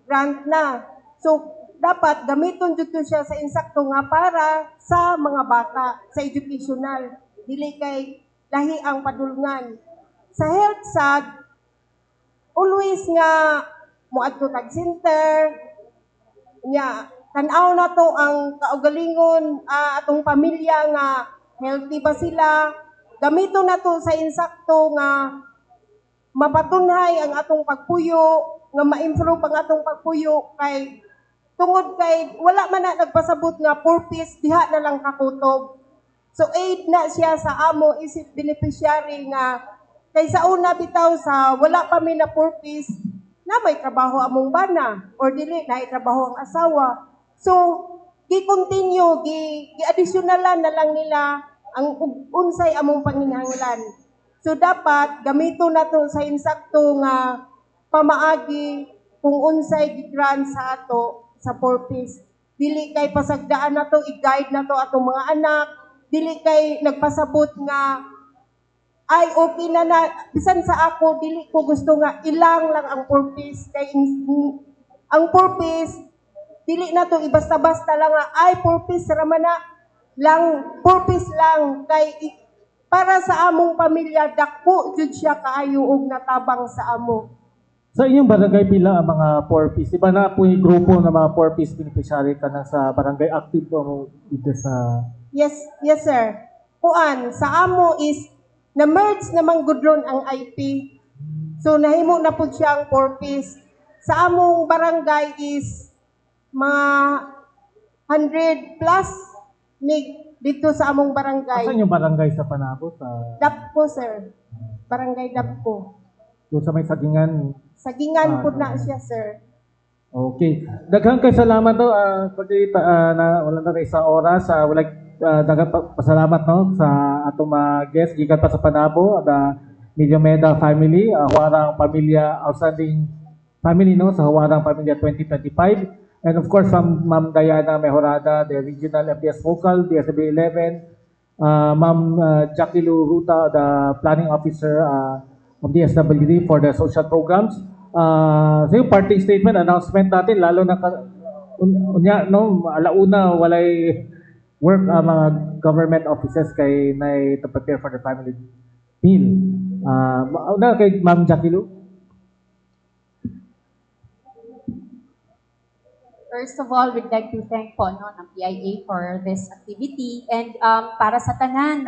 grant na. So dapat gamiton jud to siya sa insakto nga para sa mga bata sa educational, dili kay lahi ang padulngan. Sa health sad, always nga moadto tag center nya tan-aw na to ang kaugalingon atong pamilya nga healthy ba sila, gamito na to sa insakto nga mapatunhay ang atong pagpuyo, nga ma-improve ang atong pagpuyo kay tungod kay wala man na nagpasabot nga 4-piece diha na lang kakutob. So aid na siya sa amo isip beneficiary nga kay sa una bitaw sa wala pa mi na 4-piece na may trabaho among bana or dili na trabaho ang asawa. So gi-continue, gi-additionalan na lang nila ang unsay among panginahanglan. So dapat gamito na to sa insakto nga pamaagi kung unsay gi-grant sa ato sa 4-piece. Dili kay pasagdaan na to, i-guide na to atong mga anak, dili kay nagpasabot nga ay okay na bisan sa ako dili ko gusto nga ilang lang ang 4-piece kay ang 4-piece dili na to ibasta-basta lang nga ay 4-piece raman na lang 4-piece lang kay para sa among pamilya dako jud siya kaayo og natabang sa amo. Sa inyong barangay pila ang mga 4-piece? Iba na po yung grupo ng mga 4-piece beneficiary ka na sa barangay active po dito sa... Yes sir. Kuan, sa amo is na-merge naman gudron ang IP. So nahimo na po siya ang 4-piece. Sa among barangay is mga 100 plus mig dito sa among barangay. Saan yung barangay sa Panabo? Sa... Dapko sir. Barangay Dapko. Doon sa may sagingan. Sagingan po na siya, sir. Okay. Daghang kay salamat to pati na wala na sa oras. Wala daghang pasalamat no sa atong mga guests gikan pa sa Panabo, the Medyo Meda family, Huwarang Pamilya Outstanding Family no sa Huwarang Pamilya 2025. And of course from Ma'am Diana Mejorada, the Regional MPS Focal, DSB 11, Ma'am Jackie Lu Ruta, the Planning Officer of the SWD for the social programs. So yung parting statement, announcement natin, lalo na unya, no, alauna, walay work mga government offices kay na to prepare for the family meal. Una kay Ma'am Jackie Lu. First of all, we'd like to thank po ng PIA for this activity. And para sa tanan,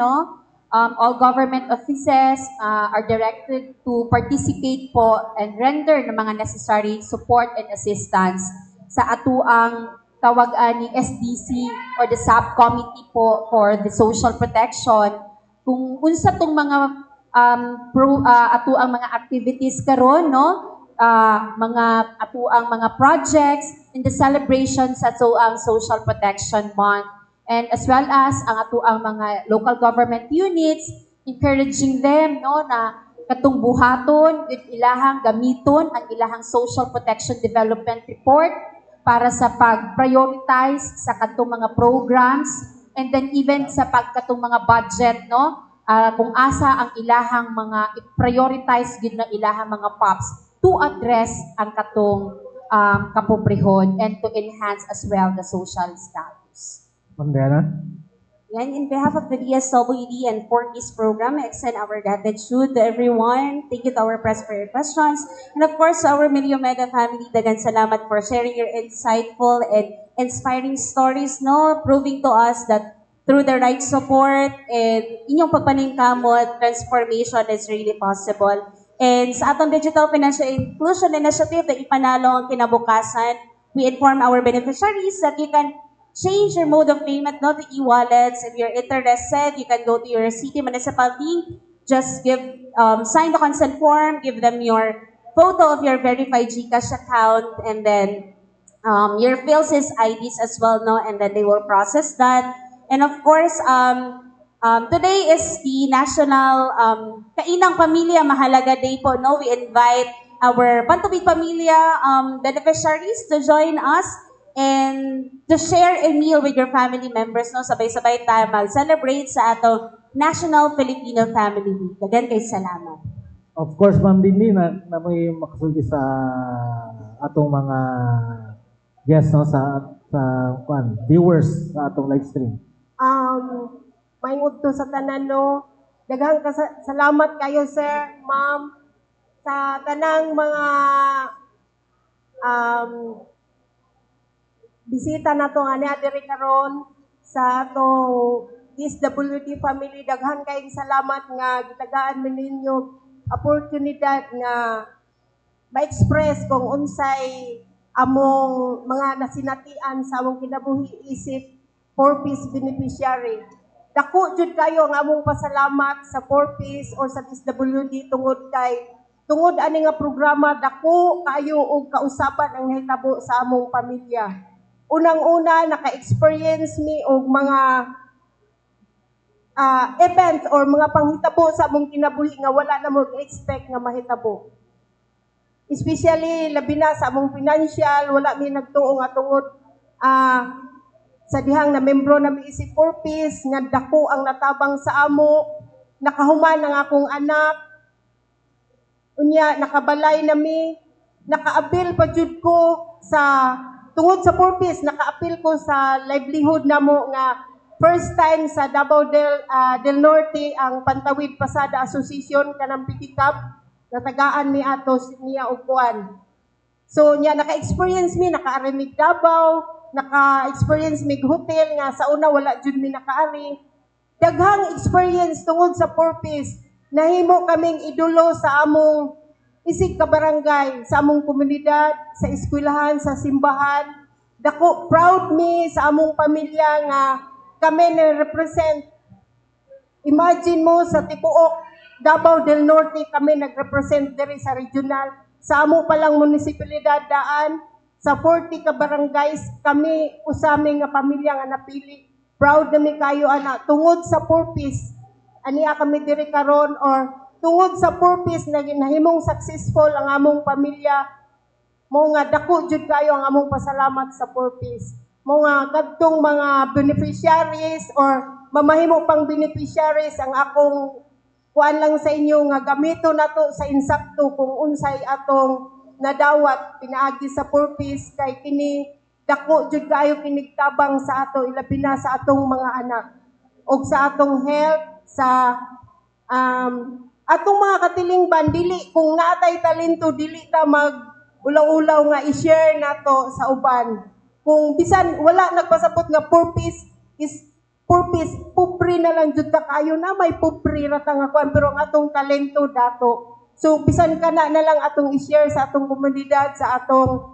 all government offices are directed to participate po and render ng mga necessary support and assistance sa atuang tawagan ni SDC or the subcommittee po for the social protection. Kung unsa tong mga atuang mga activities karon, mga atuang mga projects in the celebration sa atuang Social Protection Month. And as well as ang atuang mga local government units, encouraging them na katong buhaton with ilahang gamiton ang ilahang social protection development report para sa pag-prioritize sa katong mga programs and then even sa pagkatong mga budget, no? Kung asa ang ilahang mga i-prioritize gid na ilahang mga POPs to address ang katong kapobrehon and to enhance as well the social status. Ma'am Diana? Yan, in behalf of the DSWD and 4Ps program, I extend our gratitude to everyone. Thank you to our press for your questions. And of course, to our Milyo Meda family, dagan salamat for sharing your insightful and inspiring stories, no? Proving to us that through the right support and inyong pagpaningkamot, transformation is really possible. And sa atong Digital Financial Inclusion Initiative na ipanalo ang kinabukasan, we inform our beneficiaries that you can change your mode of payment, no, to e-wallets. If you're interested, you can go to your city municipality. Just sign the consent form, give them your photo of your verified GCash account, and then your PhilSys IDs as well, no, and then they will process that. And of course, today is the National Kainang Pamilya Mahalaga Day po, no. We invite our Pantubig Pamilya beneficiaries to join us and to share a meal with your family members, no? Sabay-sabay tayo mag-celebrate sa atong National Filipino Family Week. Dagan kay salamat. Of course, Ma'am Dindy, na may makasulti sa atong mga guests, no, sa viewers sa atong live stream. Maingod to sa tanan, no. Daghang salamat kayo, sir, ma'am, sa tanang mga bisita na to ani adiri karon sa atong DSWD family. Daghan kayong salamat nga gitagaan mi ninyo oportunidad nga ma-express kung unsay among mga nasinatian sa among kinabuhi isip 4Ps beneficiary. Dako jud kayo ang among pasalamat sa 4Ps or sa DSWD tungod ani nga programa dako kayo og kausaban ang nahitabo sa among pamilya. Unang-una, naka-experience mi og mga events or mga panghitabo sa among kinabuhi nga wala na mo expect nga mahitabo. Especially, labi na sa among financial, wala mi nagtuo nga tungod sa dihang na membro na mi isip 4Ps, nga dako ang natabang sa amo, nakahuman ang akong anak, unya, nakabalay na mi, naka-appeal pa jud ko sa tungod sa 4Ps, naka-appeal ko sa livelihood namo nga first time sa Davao del Norte ang Pantawid Pasada Association kanang pitikap natagaan ni ato niya og kuan. So niya naka-experience mi naka-arimig Davao, naka-experience mig hotel nga sa una wala jud mi nakaari. Daghang experience tungod sa 4Ps. Nahimo kaming idolo sa among isig ka barangay, sa among komunidad, sa eskwelahan, sa simbahan. Dako, proud me sa among pamilya nga kami na-represent. Imagine mo sa Tibuok, Davao del Norte, kami nag-represent diri sa regional. Sa among palang munisipalidad daan, sa 40 ka barangays, kami usami nga pamilya nga napili. Proud na mi kayo, anak. Tungod sa 4Ps, aniya kami diri karon or tungod sa 4Ps na ginahimong successful ang among pamilya, mo nga dako jud kayo ang among pasalamat sa 4Ps. Mo nga kadtong mga beneficiaries or mamahimo pang beneficiaries ang akong kuan lang sa inyo nga gamito nato sa insakto kung unsay atong nadawat pinaagi sa 4Ps kay kini dako jud kayo kinigtabang sa ato ilabi na sa atong mga anak og sa atong health sa atong mga katilingban, dili, kung natay talento, dili ta mag-ulaw-ulaw nga i-share nato sa uban. Kung bisan, wala nagpasabot nga 4Ps is 4Ps, pupri na lang jud ta kayo na may pupri rata nga kuan pero ang atong talento dato. So, bisan ka na lang atong i-share sa atong komunidad, sa atong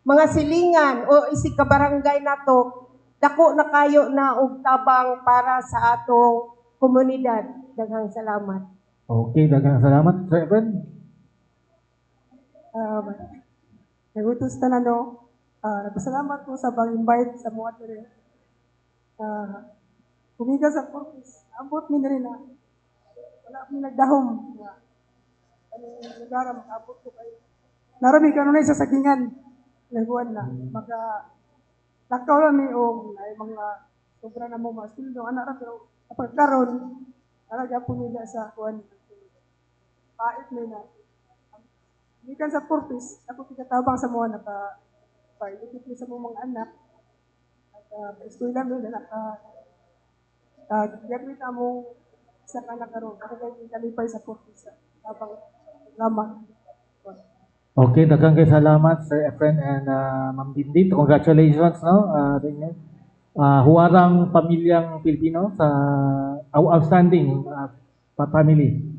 mga silingan o isig kabarangay nato, dako na kayo na og tabang para sa atong komunidad. Daghang salamat. Okay, daghang salamat. Sir Evan? Nagutos na no. Nagpasalamat po sa pag-invite sa mga diri. Kumiga sa purpose. Ambot mi na rin na wala mi nagdahom. Anong lugar ang abot ko kayo. Narami ka nun sa sagingan. Nagbuwan na. Lakaw lang ni ay mga sobra na mo masuldo. Anak ra pero kapag karon talaga po nila sa kuwan. Pait nila. Gikan sa purpose, ako pinatabang sa mga naka-ilipit sa mga anak. At eskwela nila graduate among isa ka na karon. Ako kayo kalipay sa purpose. Tabang lamang. Okay, daghang kay salamat Sir Efren and Ma'am Dindit. Congratulations no. Huwarang pamilyang Pilipino sa outstanding family.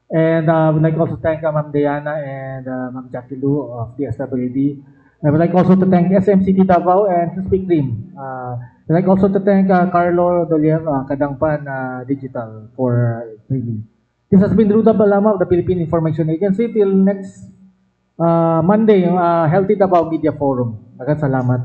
And I would like also to thank Ma'am Diana and Ma'am Jackie Lu of the SWD. I would like also to thank SMCT Davao and Krispy Kreme. I'd like also to thank Carlo Dolier, Kadangpan Digital for streaming. This has been Ruda Balama of the Philippine Information Agency. Till next Monday, Healthy Davao Media Forum. Maraming salamat.